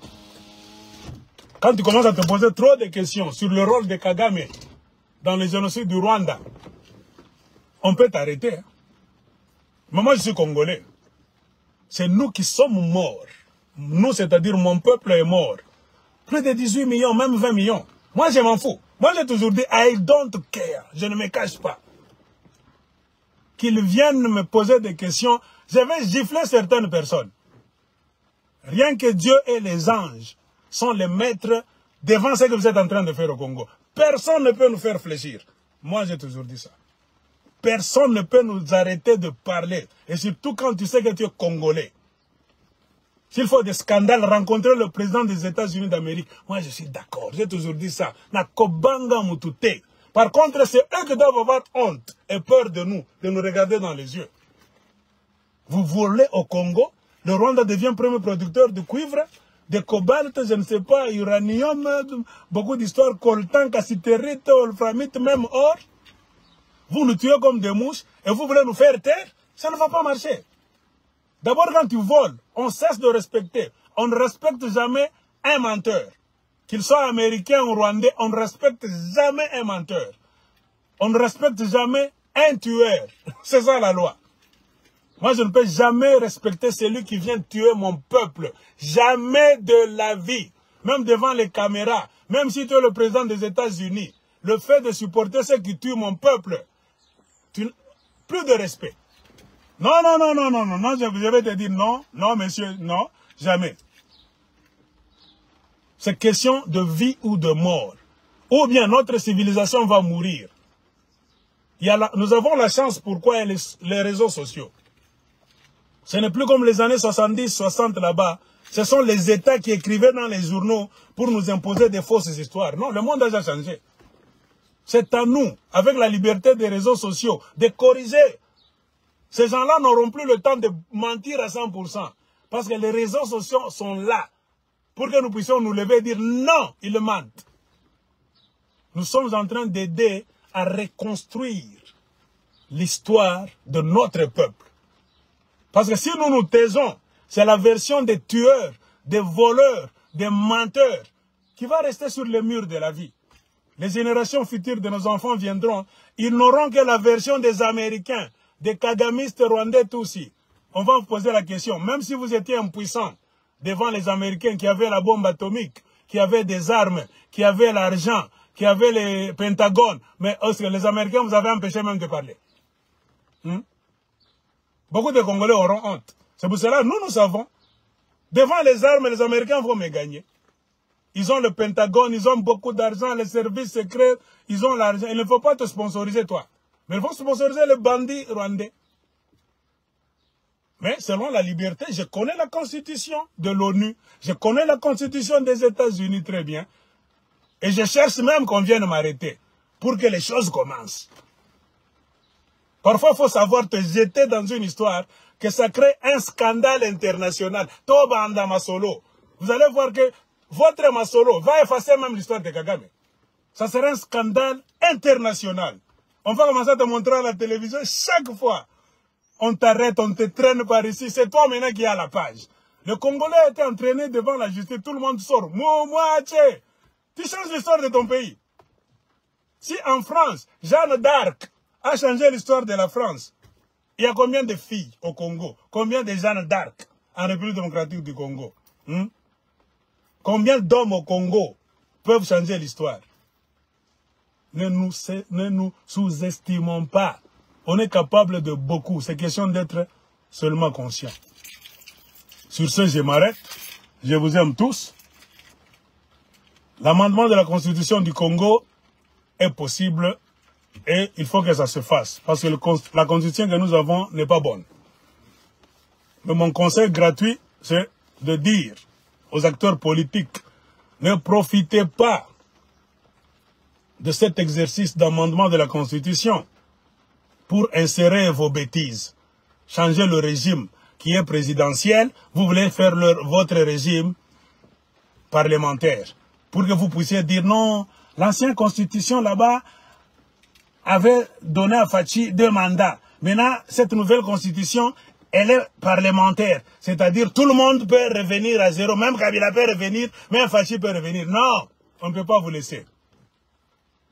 Quand tu commences à te poser trop de questions sur le rôle de Kagame dans le génocide du Rwanda, on peut t'arrêter. Hein. Mais moi, je suis Congolais. C'est nous qui sommes morts. Nous, c'est-à-dire mon peuple est mort. Plus de 18 millions, même 20 millions. Moi, je m'en fous. Moi, j'ai toujours dit, I don't care. Je ne me cache pas. Qu'ils viennent me poser des questions, je vais gifler certaines personnes. Rien que Dieu et les anges sont les maîtres devant ce que vous êtes en train de faire au Congo. Personne ne peut nous faire fléchir. Moi, j'ai toujours dit ça. Personne ne peut nous arrêter de parler. Et surtout quand tu sais que tu es Congolais. S'il faut des scandales, rencontrer le président des États-Unis d'Amérique, moi je suis d'accord, j'ai toujours dit ça. Par contre, c'est eux qui doivent avoir honte et peur de nous regarder dans les yeux. Vous volez au Congo, le Rwanda devient premier producteur de cuivre, de cobalt, je ne sais pas, uranium, beaucoup d'histoires, coltan, cassiterite, wolframite, même or. Vous nous tuez comme des mouches et vous voulez nous faire taire, ça ne va pas marcher. D'abord, quand tu voles, on cesse de respecter. On ne respecte jamais un menteur. Qu'il soit américain ou rwandais, on ne respecte jamais un menteur. On ne respecte jamais un tueur. C'est ça la loi. Moi, je ne peux jamais respecter celui qui vient tuer mon peuple. Jamais de la vie. Même devant les caméras. Même si tu es le président des États-Unis. Le fait de supporter ceux qui tuent mon peuple. Plus de respect. Non, je vais te dire non, non, monsieur, non, jamais. C'est question de vie ou de mort. Ou bien notre civilisation va mourir. Nous avons la chance, pourquoi les réseaux sociaux. Ce n'est plus comme les années 70, 60 là-bas. Ce sont les États qui écrivaient dans les journaux pour nous imposer des fausses histoires. Non, le monde a déjà changé. C'est à nous, avec la liberté des réseaux sociaux, de corriger. Ces gens-là n'auront plus le temps de mentir à 100%. Parce que les réseaux sociaux sont là. Pour que nous puissions nous lever et dire non, ils mentent. Nous sommes en train d'aider à reconstruire l'histoire de notre peuple. Parce que si nous nous taisons, c'est la version des tueurs, des voleurs, des menteurs qui va rester sur le mur de la vie. Les générations futures de nos enfants viendront, ils n'auront que la version des Américains, des Kagamistes rwandais aussi. On va vous poser la question, même si vous étiez impuissant devant les Américains qui avaient la bombe atomique, qui avaient des armes, qui avaient l'argent, qui avaient les Pentagones, mais les Américains vous avez empêché même de parler. Beaucoup de Congolais auront honte. C'est pour cela, nous savons, devant les armes, les Américains vont me gagner. Ils ont le Pentagone, ils ont beaucoup d'argent, les services secrets, ils ont l'argent. Il ne faut pas te sponsoriser toi. Mais ils vont sponsoriser les bandits rwandais. Mais selon la liberté, je connais la constitution de l'ONU. Je connais la constitution des États-Unis très bien. Et je cherche même qu'on vienne m'arrêter pour que les choses commencent. Parfois, il faut savoir te jeter dans une histoire que ça crée un scandale international. Tobanda Masolo. Vous allez voir que votre Masolo va effacer même l'histoire de Kagame. Ça sera un scandale international. On va commencer à te montrer à la télévision chaque fois. On t'arrête, on te traîne par ici. C'est toi maintenant qui as la page. Le Congolais a été entraîné devant la justice, tout le monde sort. Mouaché. Tu changes l'histoire de ton pays. Si en France, Jeanne d'Arc a changé l'histoire de la France, il y a combien de filles au Congo? Combien de Jeanne d'Arc en République démocratique du Congo? Combien d'hommes au Congo peuvent changer l'histoire? Ne nous sous-estimons pas. On est capable de beaucoup. C'est question d'être seulement conscient. Sur ce, je m'arrête. Je vous aime tous. L'amendement de la Constitution du Congo est possible et il faut que ça se fasse. Parce que la Constitution que nous avons n'est pas bonne. Mais mon conseil gratuit, c'est de dire aux acteurs politiques, ne profitez pas de cet exercice d'amendement de la Constitution pour insérer vos bêtises. Changer le régime qui est présidentiel, vous voulez faire votre régime parlementaire. Pour que vous puissiez dire non, l'ancienne Constitution là-bas avait donné à Fachi 2 mandats. Maintenant, cette nouvelle Constitution, elle est parlementaire. C'est-à-dire tout le monde peut revenir à 0. Même Kabila peut revenir, même Fachi peut revenir. Non, on ne peut pas vous laisser.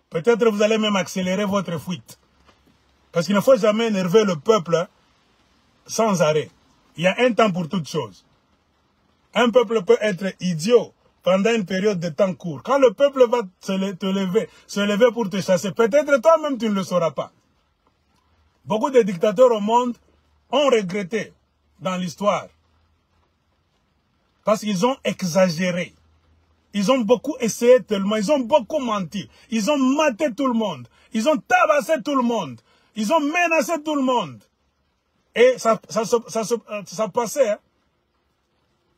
Peut-être vous allez même accélérer votre fuite. Parce qu'il ne faut jamais énerver le peuple sans arrêt. Il y a un temps pour toutes choses. Un peuple peut être idiot pendant une période de temps court. Quand le peuple va se lever pour te chasser, peut-être toi-même tu ne le sauras pas. Beaucoup de dictateurs au monde ont regretté dans l'histoire. Parce qu'ils ont exagéré. Ils ont beaucoup essayé tellement, ils ont beaucoup menti. Ils ont maté tout le monde. Ils ont tabassé tout le monde. Ils ont menacé tout le monde. Et ça passait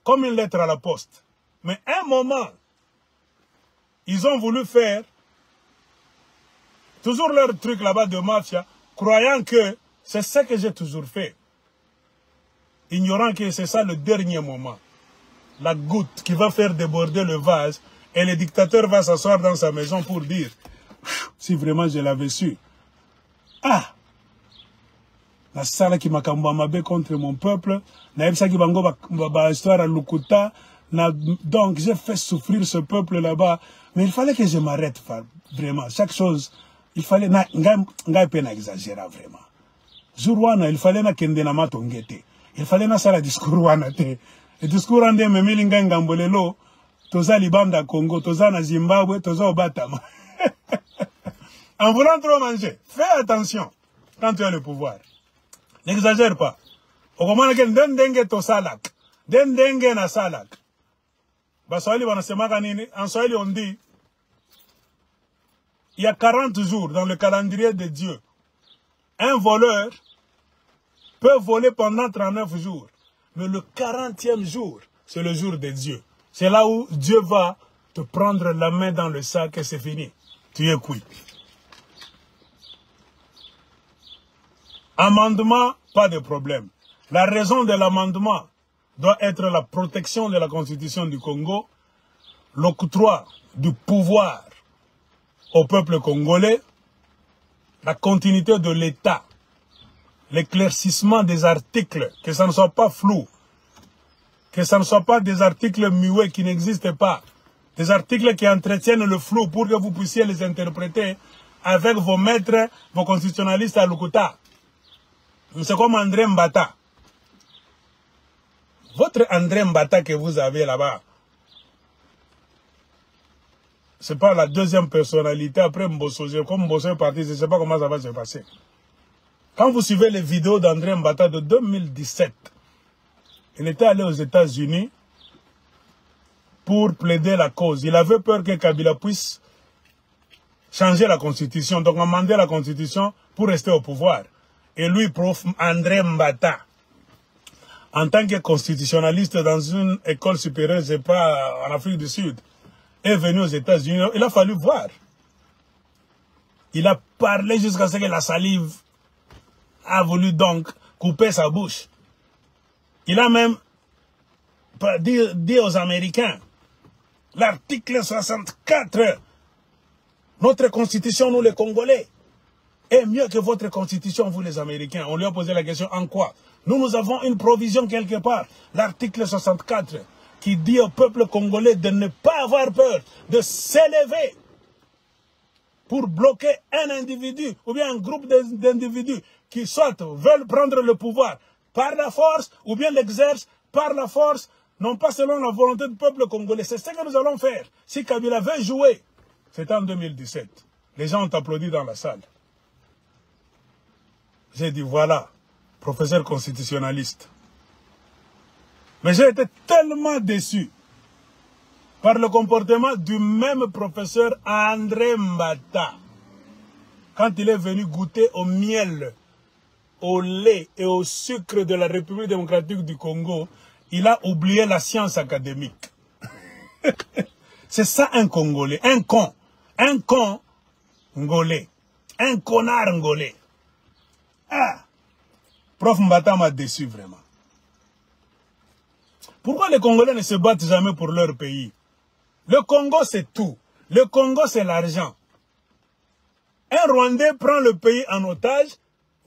comme une lettre à la poste. Mais à un moment, ils ont voulu faire toujours leur truc là-bas de mafia, croyant que c'est ce que j'ai toujours fait. Ignorant que c'est ça le dernier moment. La goutte qui va faire déborder le vase et le dictateur va s'asseoir dans sa maison pour dire si vraiment je l'avais su. Ah! La sala qui m'a kambamabé contre mon peuple, na qui bango ba histoire à Lukuta, donc j'ai fait souffrir ce peuple là-bas, mais il fallait que je m'arrête vraiment. Chaque chose, il fallait ngai pena exagérer vraiment. Jourwana, il fallait na kende na matongete. Il fallait na sala discours wana te. Le discours ande me milinga ngambolelo, toza libanda Congo, toza na Zimbabwe, toza au Batama. En voulant trop manger, fais attention quand tu as le pouvoir. N'exagère pas. Au moment que ndenge to salak, ndenge na salak. Baswahili wanasemaka nini? En Swahili on dit, il y a 40 jours dans le calendrier de Dieu. Un voleur peut voler pendant 39 jours. Mais le 40e jour, c'est le jour de Dieu. C'est là où Dieu va te prendre la main dans le sac et c'est fini. Tu es cuit. Amendement, pas de problème. La raison de l'amendement doit être la protection de la Constitution du Congo, l'octroi du pouvoir au peuple congolais, la continuité de l'État, l'éclaircissement des articles, que ça ne soit pas flou, que ça ne soit pas des articles muets qui n'existent pas, des articles qui entretiennent le flou pour que vous puissiez les interpréter avec vos maîtres, vos constitutionnalistes à Lukuta. C'est comme André Mbata. Votre André Mbata que vous avez là-bas, c'est pas la deuxième personnalité après Mbosso. Comme Mbosso est parti, je ne sais pas comment ça va se passer. Quand vous suivez les vidéos d'André Mbata de 2017, il était allé aux États-Unis pour plaider la cause. Il avait peur que Kabila puisse changer la Constitution, donc amender la Constitution pour rester au pouvoir. Et lui, prof André Mbata, en tant que constitutionnaliste dans une école supérieure, je ne sais pas, en Afrique du Sud, est venu aux États-Unis. Il a fallu voir. Il a parlé jusqu'à ce que la salive a voulu donc couper sa bouche. Il a même dit aux Américains, l'article 64, notre constitution, nous les Congolais, est mieux que votre constitution, vous les Américains. On lui a posé la question, en quoi? Nous avons une provision quelque part. L'article 64 qui dit au peuple congolais de ne pas avoir peur, de s'élever pour bloquer un individu ou bien un groupe d'individus qui soit veulent prendre le pouvoir par la force ou bien l'exercent par la force, non pas selon la volonté du peuple congolais. C'est ce que nous allons faire. Si Kabila veut jouer, c'était en 2017. Les gens ont applaudi dans la salle. J'ai dit voilà, professeur constitutionnaliste. Mais j'ai été tellement déçu par le comportement du même professeur André Mbata. Quand il est venu goûter au miel, au lait et au sucre de la République démocratique du Congo, il a oublié la science académique. C'est ça un Congolais, un con ngolais, un connard ngolais. Ah, prof Mbata m'a déçu vraiment. Pourquoi les Congolais ne se battent jamais pour leur pays? Le Congo, c'est tout. Le Congo, c'est l'argent. Un Rwandais prend le pays en otage.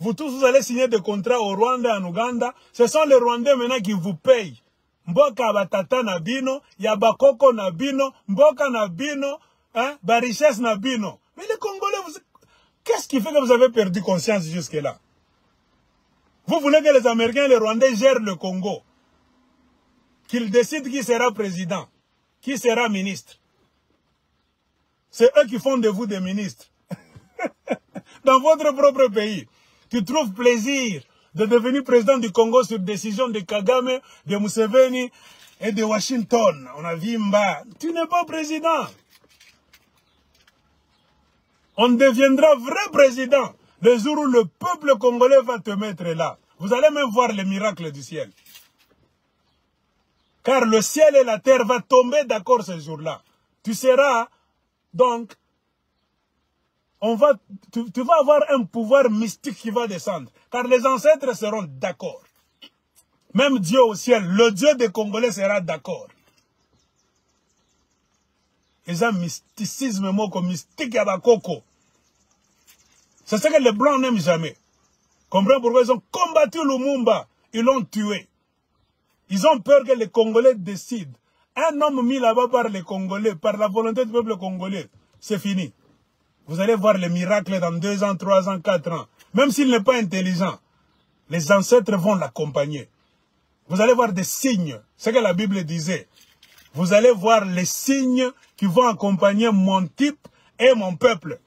Vous tous, vous allez signer des contrats au Rwanda et en Ouganda. Ce sont les Rwandais maintenant qui vous payent. Mboka batata nabino, yabakoko nabino, mboka nabino, hein, richesse nabino. Mais les Congolais, qu'est-ce qui fait que vous avez perdu conscience jusque-là? Vous voulez que les Américains et les Rwandais gèrent le Congo? Qu'ils décident qui sera président, qui sera ministre. C'est eux qui font de vous des ministres. Dans votre propre pays, tu trouves plaisir de devenir président du Congo sur décision de Kagame, de Museveni et de Washington. On a vu Mba. Tu n'es pas président. On deviendra vrai président le jour où le peuple congolais va te mettre là. Vous allez même voir les miracles du ciel. Car le ciel et la terre vont tomber d'accord ce jour-là. Tu seras, donc, tu vas avoir un pouvoir mystique qui va descendre. Car les ancêtres seront d'accord. Même Dieu au ciel, le Dieu des Congolais sera d'accord. Ils ont mysticisme, moko, mystique à bakoko. C'est ce que les Blancs n'aiment jamais. Comprenez pourquoi ils ont combattu Lumumba. Ils l'ont tué. Ils ont peur que les Congolais décident. Un homme mis là-bas par les Congolais, par la volonté du peuple congolais, c'est fini. Vous allez voir les miracles dans 2 ans, 3 ans, 4 ans. Même s'il n'est pas intelligent, les ancêtres vont l'accompagner. Vous allez voir des signes, ce que la Bible disait. Vous allez voir les signes qui vont accompagner mon type et mon peuple.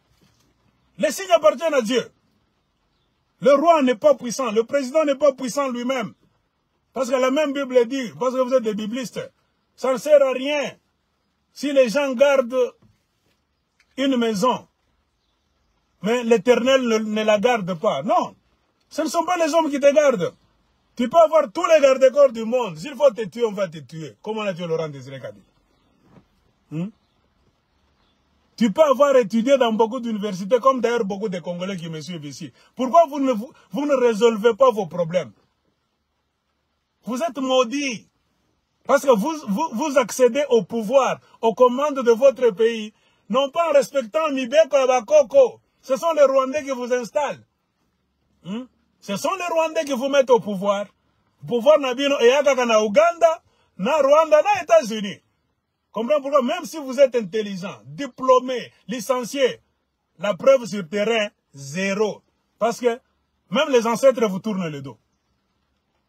Les signes appartiennent à Dieu. Le roi n'est pas puissant, le président n'est pas puissant lui-même. Parce que la même Bible dit, parce que vous êtes des biblistes, ça ne sert à rien si les gens gardent une maison, mais l'Éternel ne la garde pas. Non, ce ne sont pas les hommes qui te gardent. Tu peux avoir tous les gardes-corps du monde. S'il faut te tuer, on va te tuer. Comme on a tué Laurent Désiré Kabila. Tu peux avoir étudié dans beaucoup d'universités, comme d'ailleurs beaucoup de Congolais qui me suivent ici. Pourquoi vous ne résolvez pas vos problèmes? Vous êtes maudits. Parce que vous accédez au pouvoir, aux commandes de votre pays, non pas en respectant Mibeko et Bakoko. Ce sont les Rwandais qui vous installent. Ce sont les Rwandais qui vous mettent au pouvoir. Le pouvoir Nabino et Yagaka na Ouganda, na Rwanda, na États-Unis. Comprenez pourquoi? Même si vous êtes intelligent, diplômé, licencié, la preuve sur terrain, zéro. Parce que même les ancêtres vous tournent le dos.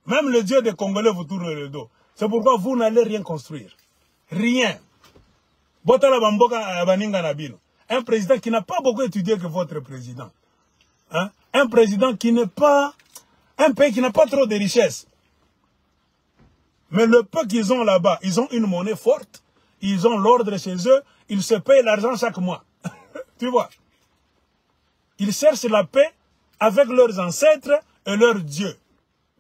Même le Dieu des Congolais vous tourne le dos. C'est pourquoi vous n'allez rien construire. Rien. Un président qui n'a pas beaucoup étudié que votre président. Hein? Un président qui n'est pas... Un pays qui n'a pas trop de richesses. Mais le peu qu'ils ont là-bas, ils ont une monnaie forte. Ils ont l'ordre chez eux. Ils se payent l'argent chaque mois. Tu vois? Ils cherchent la paix avec leurs ancêtres et leurs dieux.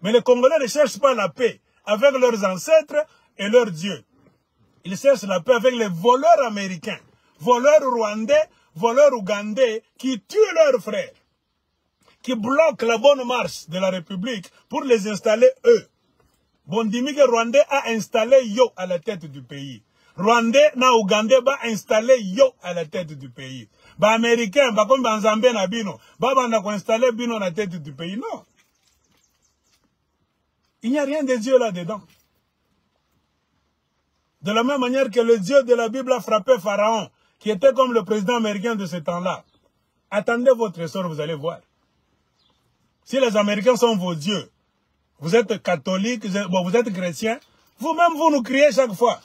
Mais les Congolais ne cherchent pas la paix avec leurs ancêtres et leurs dieux. Ils cherchent la paix avec les voleurs américains, voleurs rwandais, voleurs ougandais qui tuent leurs frères, qui bloquent la bonne marche de la République pour les installer eux. Bondimike Rwandais a installé Yo à la tête du pays. Rwandais na Ougandais va installer Yo à la tête du pays. Ba Américains, ba comme ba Zambien na Bino, ba banda ko installer Bino à la tête du pays. Non. Il n'y a rien de Dieu là-dedans. De la même manière que le Dieu de la Bible a frappé Pharaon, qui était comme le président américain de ce temps-là. Attendez votre sort, vous allez voir. Si les Américains sont vos dieux, vous êtes catholiques, vous êtes chrétiens, vous-même vous nous criez chaque fois.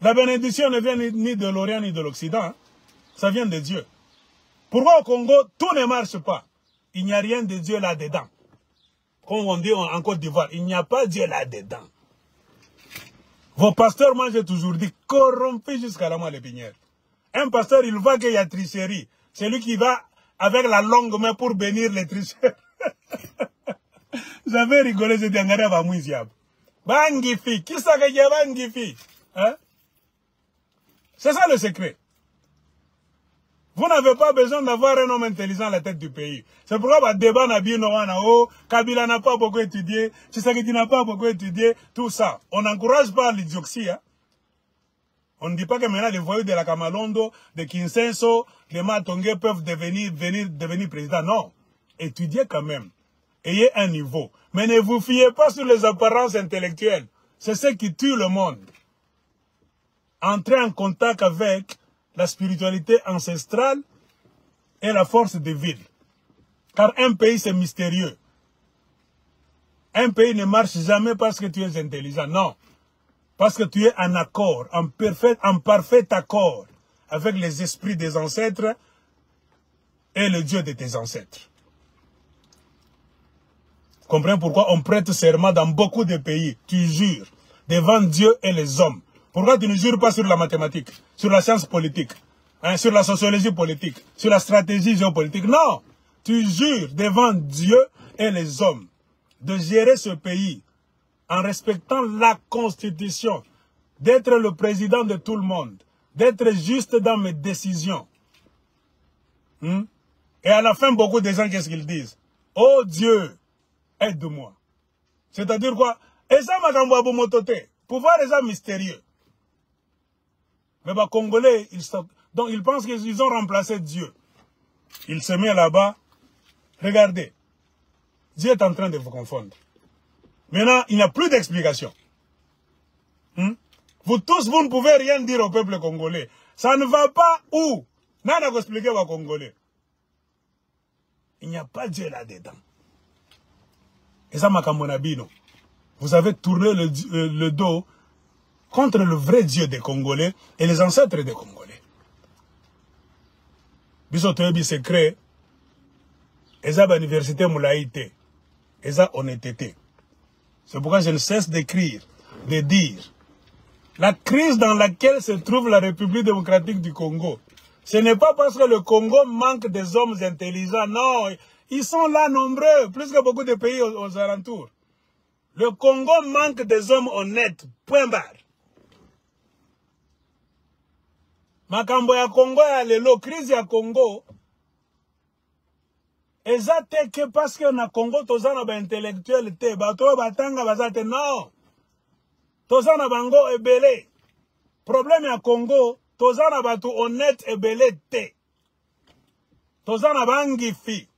La bénédiction ne vient ni de l'Orient ni de l'Occident. Hein. Ça vient de Dieu. Pourquoi au Congo, tout ne marche pas? Il n'y a rien de Dieu là-dedans. Comme on dit en Côte d'Ivoire, il n'y a pas Dieu là-dedans. Vos pasteurs, moi j'ai toujours dit, corrompus jusqu'à la moelle épinière. Un pasteur, il voit qu'il y a tricherie. C'est lui qui va avec la longue main pour bénir les tricheurs. J'avais rigolé, j'ai dit, Bangifi, qui ça que y Bangifi? Hein? C'est ça le secret. Vous n'avez pas besoin d'avoir un homme intelligent à la tête du pays. C'est pourquoi le débat n'a bien Kabila n'a pas beaucoup étudié, Tshisekedi n'a pas beaucoup étudié, tout ça. On n'encourage pas l'idiotie. Hein? On ne dit pas que maintenant les voyous de la Kamalondo, de Kinsenso, de Matongé peuvent devenir président. Non. Étudiez quand même. Ayez un niveau. Mais ne vous fiez pas sur les apparences intellectuelles. C'est ce qui tue le monde. Entrez en contact avec la spiritualité ancestrale et la force divine. Car un pays, c'est mystérieux. Un pays ne marche jamais parce que tu es intelligent. Non. Parce que tu es en accord, en parfait accord avec les esprits des ancêtres et le Dieu de tes ancêtres. Comprenez pourquoi on prête serment dans beaucoup de pays. Tu jures devant Dieu et les hommes. Pourquoi tu ne jures pas sur la mathématique, sur la science politique, hein, sur la sociologie politique, sur la stratégie géopolitique? Non, tu jures devant Dieu et les hommes de gérer ce pays en respectant la Constitution, d'être le président de tout le monde, d'être juste dans mes décisions. Et à la fin, beaucoup de gens, qu'est-ce qu'ils disent? Oh Dieu, aide-moi. C'est-à-dire quoi? Et ça m'a camboabou mototé. Pouvoir est mystérieux. Mais les Congolais, donc ils pensent qu'ils ont remplacé Dieu. Ils se mettent là-bas. Regardez. Dieu est en train de vous confondre. Maintenant, il n'y a plus d'explication. Vous tous, vous ne pouvez rien dire au peuple congolais. Ça ne va pas où? Nana va expliquer aux Congolais. Il n'y a pas Dieu là-dedans. Et ça, Makambonabino, vous avez tourné le dos contre le vrai Dieu des Congolais et les ancêtres des Congolais. Bisotoyebi secret, eza l'université moulaïté, eza honnêteté. C'est pourquoi je ne cesse d'écrire, de dire, la crise dans laquelle se trouve la République démocratique du Congo, ce n'est pas parce que le Congo manque des hommes intelligents, non, ils sont là nombreux, plus que beaucoup de pays aux alentours. Le Congo manque des hommes honnêtes, point barre. Makambo ya Congo ya lelo, crise ya Congo, ezate que parce que na Congo tozana ba intellectuel te, bato batanga bazate non. Tozana bango ebele. Problème ya Congo, tozana batu honnête ebele te. Tozana bangifi.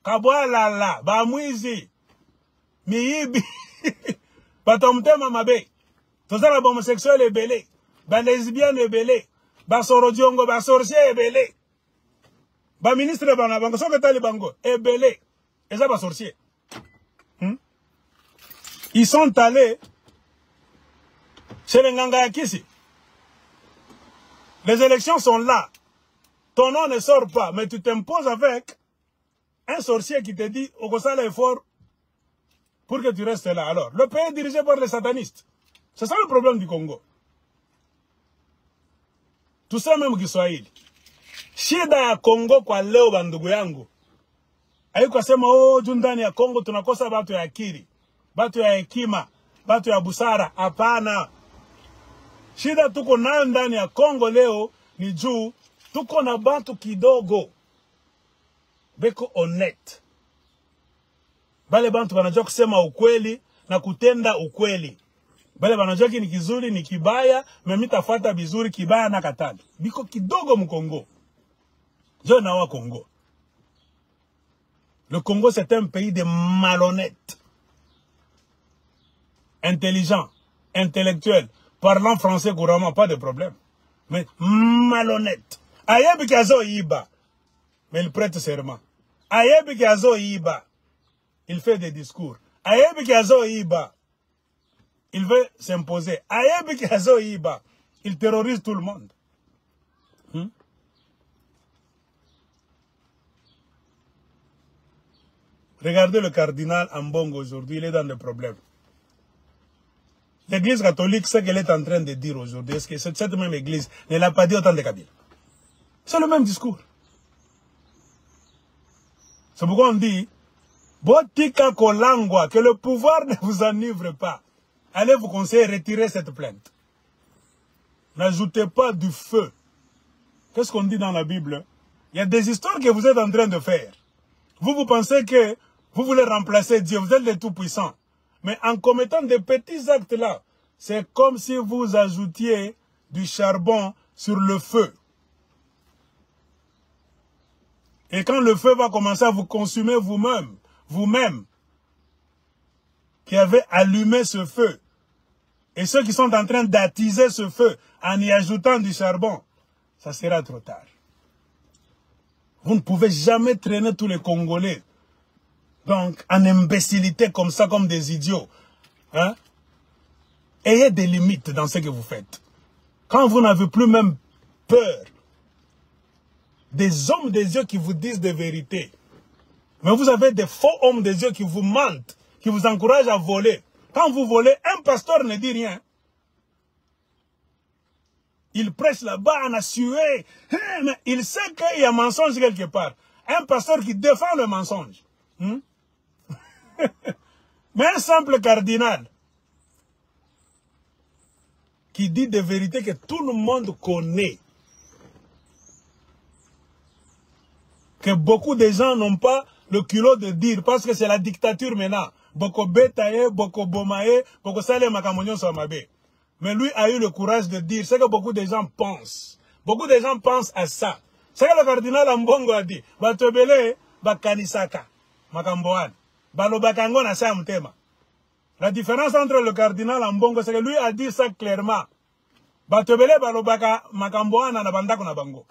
Kabwalala, bamwizi, miyibi, batomtema mabe. Tozana ba homosexuel ebele, ba lesbienne ebele, ba sorodiongo, ba sorcier ebele. Ba ministre bana bango, soke tali bango, ebele. Et ça ba sorcier. Ils sont allés chez les Nganga Yakisi. Les élections sont là. Ton nom ne sort pas, mais tu t'imposes avec un sorcier qui te dit, au Kosala est fort pour que tu restes là. Alors, le pays est dirigé par les satanistes. C'est ça le problème du Congo. Tout ça même Kiswahili. Shida ya Congo kwa leo bandugu yangu. Haiko sema ndani ya Congo tunakosa batu ya akili, batu ya hekima, batu ya busara. Hapana. Shida tuko nayo ndani ya Congo leo ni juu tuko na batu kidogo beko honnête. Bale bantu banajua kusema ukweli na kutenda ukweli. Bale banajua ni kizuri ni kibaya, mimi tafuata bizuri kibaya na katali. Biko kidogo mkongo. Je na wa Congo. Le Congo c'est un pays de malhonnêtes. intelligent, intellectuel, parlant français couramment, pas de problème. Mais malhonnête. Ayeb Kazo Iba, mais il prête serment. Ayeb Kazo Iba, il fait des discours. Ayeb Kazo Iba, il veut s'imposer. Ayeb Kazo Iba, il terrorise tout le monde. Regardez le cardinal Ambongo aujourd'hui, il est dans des problèmes. L'église catholique, ce qu'elle est en train de dire aujourd'hui, est-ce que cette même église ne l'a pas dit autant de Kabila? C'est le même discours. C'est pourquoi on dit, Botika Kolangwa, que le pouvoir ne vous enivre pas. Allez vous conseiller, retirer cette plainte. N'ajoutez pas du feu. Qu'est-ce qu'on dit dans la Bible? Il y a des histoires que vous êtes en train de faire. Vous pensez que vous voulez remplacer Dieu, vous êtes le Tout-Puissant. Mais en commettant des petits actes là, c'est comme si vous ajoutiez du charbon sur le feu. Et quand le feu va commencer à vous consumer vous-même, qui avez allumé ce feu, et ceux qui sont en train d'attiser ce feu en y ajoutant du charbon, ça sera trop tard. Vous ne pouvez jamais traîner tous les Congolais donc en imbécilité comme ça, comme des idiots. Hein? Ayez des limites dans ce que vous faites. Quand vous n'avez plus même peur des hommes des Dieu qui vous disent des vérités, mais vous avez des faux hommes des Dieu qui vous mentent, qui vous encouragent à voler. Quand vous volez, un pasteur ne dit rien. Il prêche là-bas, on a sué, mais il sait qu'il y a mensonge quelque part. Un pasteur qui défend le mensonge. Mais un simple cardinal qui dit des vérités que tout le monde connaît, que beaucoup de gens n'ont pas le culot de dire, parce que c'est la dictature maintenant. Boko betaye, boko bomaye, boko sale makamonyon somabe. Mais lui a eu le courage de dire ce que beaucoup de gens pensent. Beaucoup de gens pensent à ça. Ce que le cardinal Ambongo a dit. Batobele, bakanisaka, makamboan. Balobakango na sa mtema. La différence entre le cardinal Ambongo, c'est que lui a dit ça clairement. Batobele, balobaka, makamboan na bandako na bango.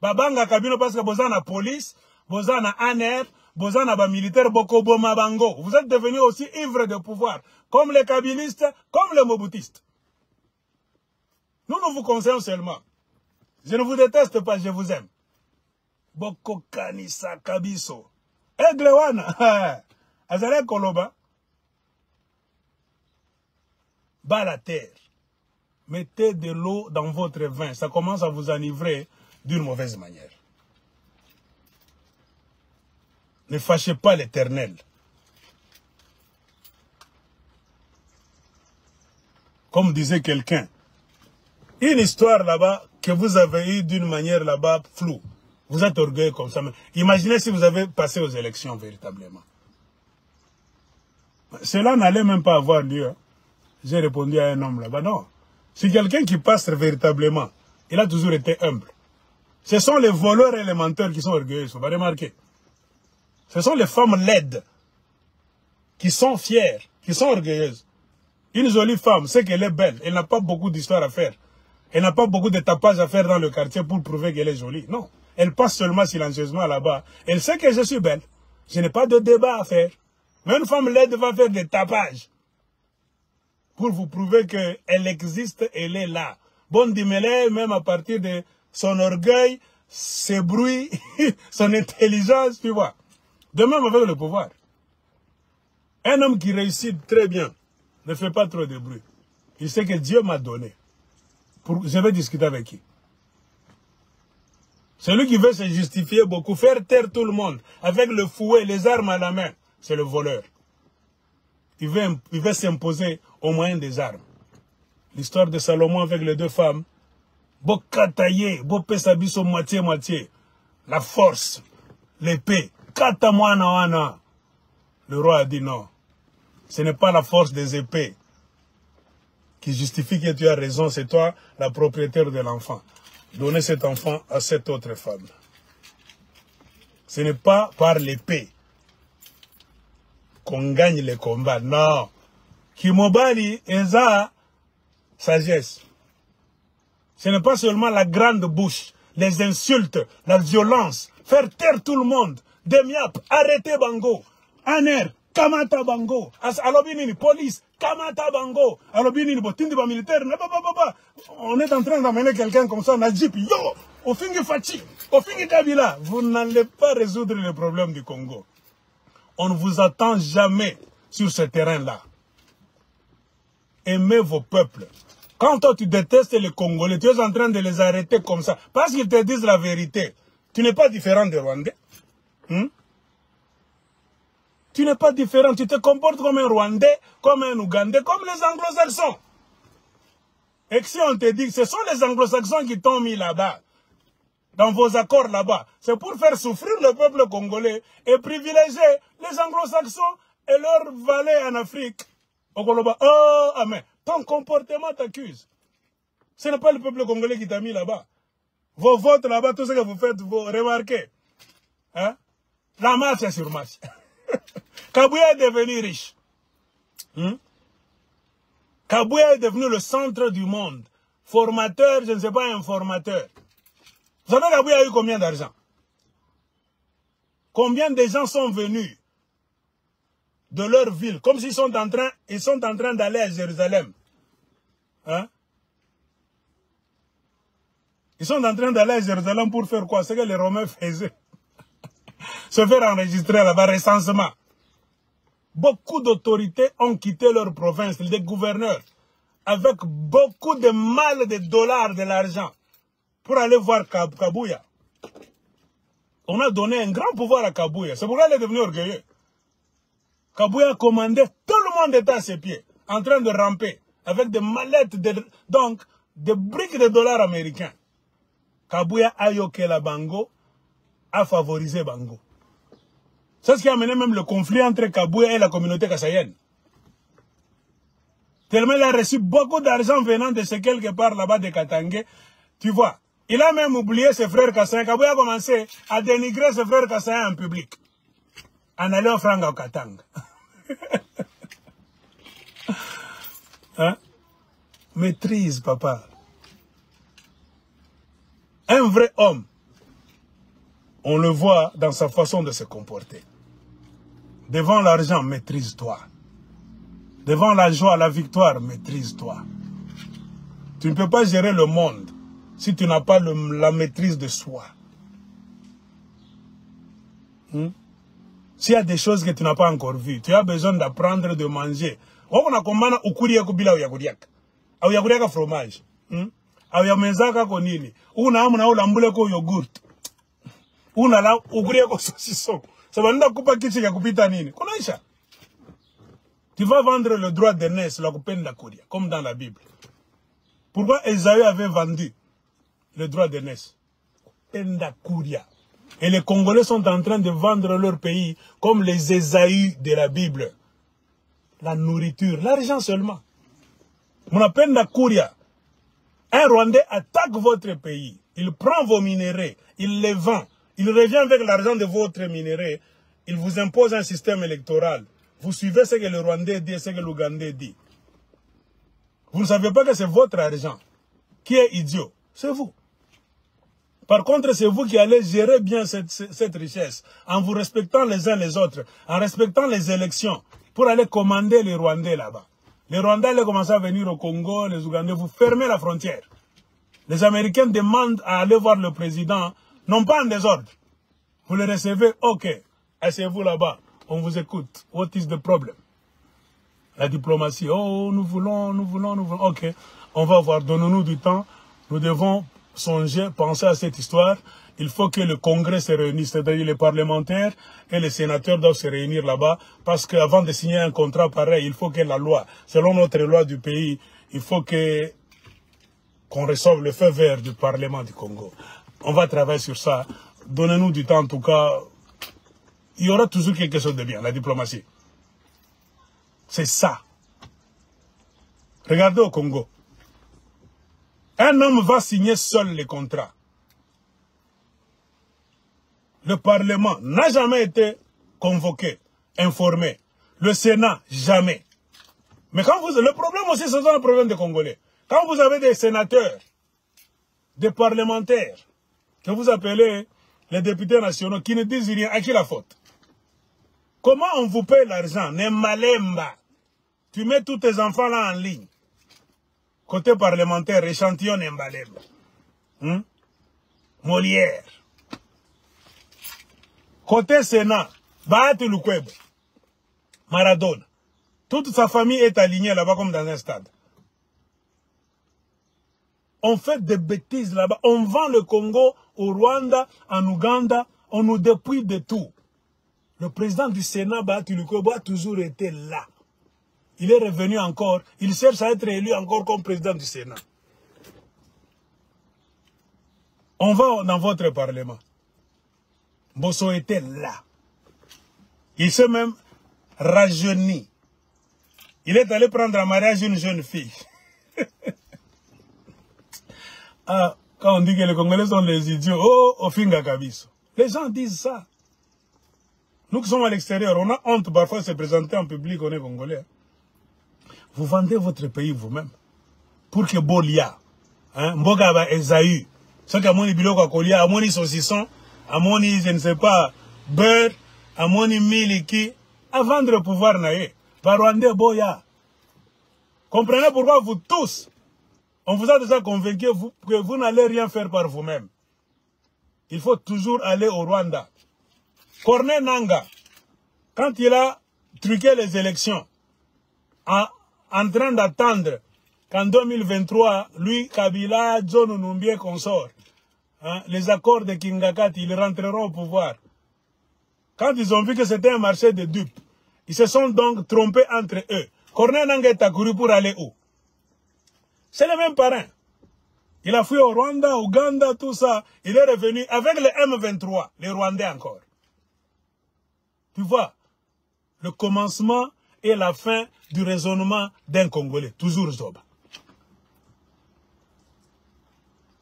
Babanga kabino parce que boza na police, boza na ANR, boza na ba militaire, boko boma bango. Vous êtes devenus aussi ivres de pouvoir. Comme les kabilistes, comme les mobutistes. Nous vous conseillons seulement. Je ne vous déteste pas, je vous aime. Boko kanisa kabiso. Eglewana. Azale koloba. Bas la terre. Mettez de l'eau dans votre vin. Ça commence à vous enivrer d'une mauvaise manière. Ne fâchez pas l'Éternel. Comme disait quelqu'un, une histoire là-bas que vous avez eue d'une manière là-bas floue. Vous êtes orgueilleux comme ça. Mais imaginez si vous avez passé aux élections véritablement. Cela n'allait même pas avoir lieu. J'ai répondu à un homme là-bas. Non. C'est quelqu'un qui passe véritablement. Il a toujours été humble. Ce sont les voleurs et les menteurs qui sont orgueilleux. On va remarquer. Ce sont les femmes laides qui sont fières, qui sont orgueilleuses. Une jolie femme, c'est qu'elle est belle. Elle n'a pas beaucoup d'histoire à faire. Elle n'a pas beaucoup de tapage à faire dans le quartier pour prouver qu'elle est jolie. Non. Elle passe seulement silencieusement là-bas. Elle sait que je suis belle. Je n'ai pas de débat à faire. Mais une femme laide va faire des tapages pour vous prouver qu'elle existe, elle est là. Bon Dimele, même à partir de son orgueil, ses bruits, son intelligence, tu vois. De même avec le pouvoir. Un homme qui réussit très bien ne fait pas trop de bruit. Il sait que Dieu m'a donné. Je vais discuter avec qui? Celui qui veut se justifier beaucoup, faire taire tout le monde, avec le fouet, les armes à la main, c'est le voleur. Il veut s'imposer au moyen des armes. L'histoire de Salomon avec les deux femmes, Bokataye, Bopesabiso moitié-moitié, la force, l'épée, Katamwana wana. Le roi a dit non. Ce n'est pas la force des épées qui justifie que tu as raison, c'est toi la propriétaire de l'enfant. Donnez cet enfant à cette autre femme. Ce n'est pas par l'épée qu'on gagne les combats, non. Kimobali eza sagesse. Ce n'est pas seulement la grande bouche, les insultes, la violence, faire taire tout le monde, demiap, arrêtez bango, aner, kamata bango, alobinini, police, kamata bango, alobinini, botindi ba militaire, on est en train d'amener quelqu'un comme ça, on a dit, yo, au fingi Fachi, au fingi Kabila, vous n'allez pas résoudre les problèmes du Congo. On ne vous attend jamais sur ce terrain-là. Aimez vos peuples. Quand toi tu détestes les Congolais, tu es en train de les arrêter comme ça, parce qu'ils te disent la vérité. Tu n'es pas différent des Rwandais. Tu n'es pas différent, tu te comportes comme un Rwandais, comme un Ougandais, comme les Anglo-Saxons. Et si on te dit que ce sont les Anglo-Saxons qui t'ont mis là-bas, dans vos accords là-bas, c'est pour faire souffrir le peuple congolais et privilégier les Anglo-Saxons et leurs valets en Afrique. Oh, amen. Ton comportement t'accuse. Ce n'est pas le peuple congolais qui t'a mis là-bas. Vos votes là-bas, tout ce que vous faites, vous remarquez. Hein? La marche est sur marche. Kabouya est devenu riche. Kabouya est devenu le centre du monde. Formateur, je ne sais pas, informateur. Vous savez Kabouya a eu combien d'argent? Combien de gens sont venus de leur ville, comme s'ils sont en train d'aller à Jérusalem. Hein? Ils sont en train d'aller à Jérusalem pour faire quoi? Ce que les Romains faisaient. Se faire enregistrer là-bas, recensement. Beaucoup d'autorités ont quitté leur province, des gouverneurs, avec beaucoup de mal de dollars, de l'argent, pour aller voir Kabouya. On a donné un grand pouvoir à Kabouya. C'est pourquoi il est devenu orgueilleux. Kabouya commandait, tout le monde était à ses pieds, en train de ramper, avec des mallettes, donc des briques de dollars américains. Kabouya a yoké la Bango, a favorisé Bango. C'est ce qui a amené même le conflit entre Kabouya et la communauté kassaïenne. Tellement il a reçu beaucoup d'argent venant de ce quelque part là-bas de Katangé. Tu vois, il a même oublié ses frères kassaïens. Kabouya a commencé à dénigrer ses frères kassaïens en public. En allant franga au Katanga. Hein? Maîtrise, papa. Un vrai homme, on le voit dans sa façon de se comporter. Devant l'argent, maîtrise-toi. Devant la joie, la victoire, maîtrise-toi. Tu ne peux pas gérer le monde si tu n'as pas la maîtrise de soi. S'il y a des choses que tu n'as pas encore vues, tu as besoin d'apprendre, de manger. On a commandé au courir kubila ou yakuriak. Ou yakuriak fromage. Ou yamezaka konini. Ou na amuna ou lambule ko yogurt. Ou na la ukuriak ko saucisson. Ça va nous couper kichi yakupita nini. Konaisha. Tu vas vendre le droit d'aînesse, la coupe de Kouria, comme dans la Bible. Pourquoi Esaü avait vendu le droit d'aînesse? Kouria. Et les Congolais sont en train de vendre leur pays comme les Esaü de la Bible. La nourriture, l'argent seulement. Mon appel Kouria. Un Rwandais attaque votre pays. Il prend vos minéraux, il les vend. Il revient avec l'argent de votre minerai. Il vous impose un système électoral. Vous suivez ce que le Rwandais dit et ce que l'Ougandais dit. Vous ne savez pas que c'est votre argent. Qui est idiot? C'est vous. Par contre, c'est vous qui allez gérer bien cette richesse, en vous respectant les uns les autres, en respectant les élections, pour aller commander les Rwandais là-bas. Les Rwandais allaient commencer à venir au Congo, les Ougandais, vous fermez la frontière. Les Américains demandent à aller voir le président, non pas en désordre. Vous le recevez, ok, asseyez-vous là-bas, on vous écoute. What is the problem? La diplomatie, oh, nous voulons, ok, on va voir, donnons-nous du temps, nous devons songer, penser à cette histoire. Il faut que le Congrès se réunisse, c'est-à-dire les parlementaires et les sénateurs doivent se réunir là-bas, parce qu'avant de signer un contrat pareil, il faut que la loi, selon notre loi du pays, il faut qu'on reçoive le feu vert du Parlement du Congo. On va travailler sur ça. Donnez-nous du temps, en tout cas. Il y aura toujours quelque chose de bien, la diplomatie. C'est ça. Regardez au Congo. Un homme va signer seul les contrats. Le Parlement n'a jamais été convoqué, informé. Le Sénat, jamais. Mais quand vous... Le problème aussi, c'est un problème des Congolais. Quand vous avez des sénateurs, des parlementaires, que vous appelez les députés nationaux, qui ne disent rien, à qui la faute? Comment on vous paye l'argent? Nemalemba. Tu mets tous tes enfants là en ligne. Côté parlementaire, échantillon Nembalemba. Molière. Côté Sénat, Bahati Lukwebo, Maradona. Toute sa famille est alignée là-bas comme dans un stade. On fait des bêtises là-bas. On vend le Congo au Rwanda, en Ouganda. On nous dépouille de tout. Le président du Sénat, Bahati Lukwebo, a toujours été là. Il est revenu encore. Il cherche à être élu encore comme président du Sénat. On va dans votre parlement. Bosso était là. Il s'est même rajeuni. Il est allé prendre en mariage une jeune fille. Ah, quand on dit que les Congolais sont des idiots, oh, Ofinga Kabiso. Les gens disent ça. Nous qui sommes à l'extérieur, on a honte parfois de se présenter en public, on est Congolais. Vous vendez votre pays vous-même. Pour que Bolia, Mbogaba Esaü, ce que Amoni Biloko Akolia, Amoni Saucisson, Amoni, je ne sais pas, beurre, Amoni Miliki, à vendre le pouvoir naé. Barwande Boya. Comprenez pourquoi vous tous, on vous a déjà convaincu que vous n'allez rien faire par vous-même. Il faut toujours aller au Rwanda. Corneille Nangaa, quand il a truqué les élections, en train d'attendre qu'en 2023, lui, Kabila, John Numbie consort, les accords de Kingakati, ils rentreront au pouvoir. Quand ils ont vu que c'était un marché de dupes, ils se sont donc trompés entre eux. Corneille Nangaa est accouru pour aller où? C'est le même parrain. Il a fui au Rwanda, Ouganda, tout ça. Il est revenu avec le M23, les Rwandais encore. Tu vois, le commencement et la fin du raisonnement d'un Congolais. Toujours Zoba.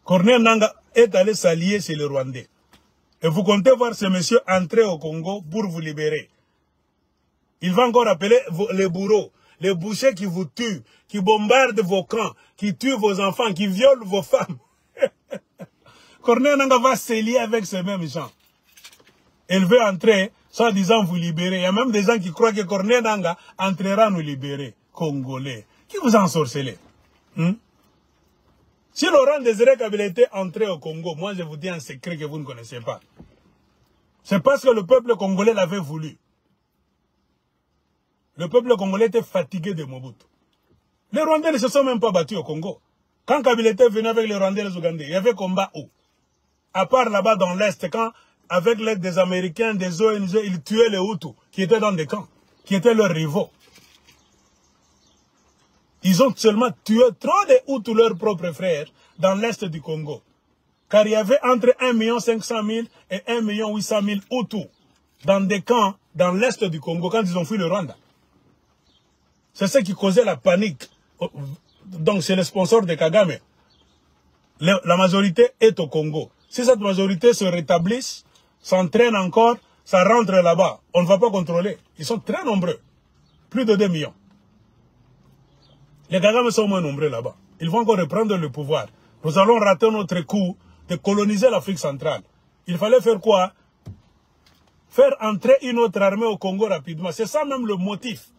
Corneille Nangaa est allé s'allier chez les Rwandais. Et vous comptez voir ce monsieur entrer au Congo pour vous libérer. Il va encore appeler les bourreaux, les bouchers qui vous tuent, qui bombardent vos camps, qui tuent vos enfants, qui violent vos femmes. Corneille Nangaa va se lier avec ces mêmes gens. Il veut entrer, soi-disant vous libérer. Il y a même des gens qui croient que Corneille Nangaa entrera nous libérer. Congolais. Qui vous a ensorcelé? Si Laurent Désiré Kabila était entré au Congo, moi je vous dis un secret que vous ne connaissez pas. C'est parce que le peuple congolais l'avait voulu. Le peuple congolais était fatigué de Mobutu. Les Rwandais ne se sont même pas battus au Congo. Quand Kabila était venu avec les Rwandais et les Ougandais, il y avait combat où? À part là-bas dans l'Est, quand, avec l'aide des Américains, des ONG, ils tuaient les Hutus, qui étaient dans des camps, qui étaient leurs rivaux. Ils ont seulement tué trop de Hutus, leurs propres frères, dans l'Est du Congo. Car il y avait entre 1 500 000 et 1 800 000 Hutus dans des camps dans l'Est du Congo quand ils ont fui le Rwanda. C'est ce qui causait la panique. Donc c'est le sponsor de Kagame. La majorité est au Congo. Si cette majorité se rétablisse, s'entraîne encore, ça rentre là-bas. On ne va pas contrôler. Ils sont très nombreux. Plus de 2 millions. Les Kagame sont moins nombreux là-bas. Ils vont encore reprendre le pouvoir. Nous allons rater notre coup de coloniser l'Afrique centrale. Il fallait faire quoi? Faire entrer une autre armée au Congo rapidement. C'est ça même le motif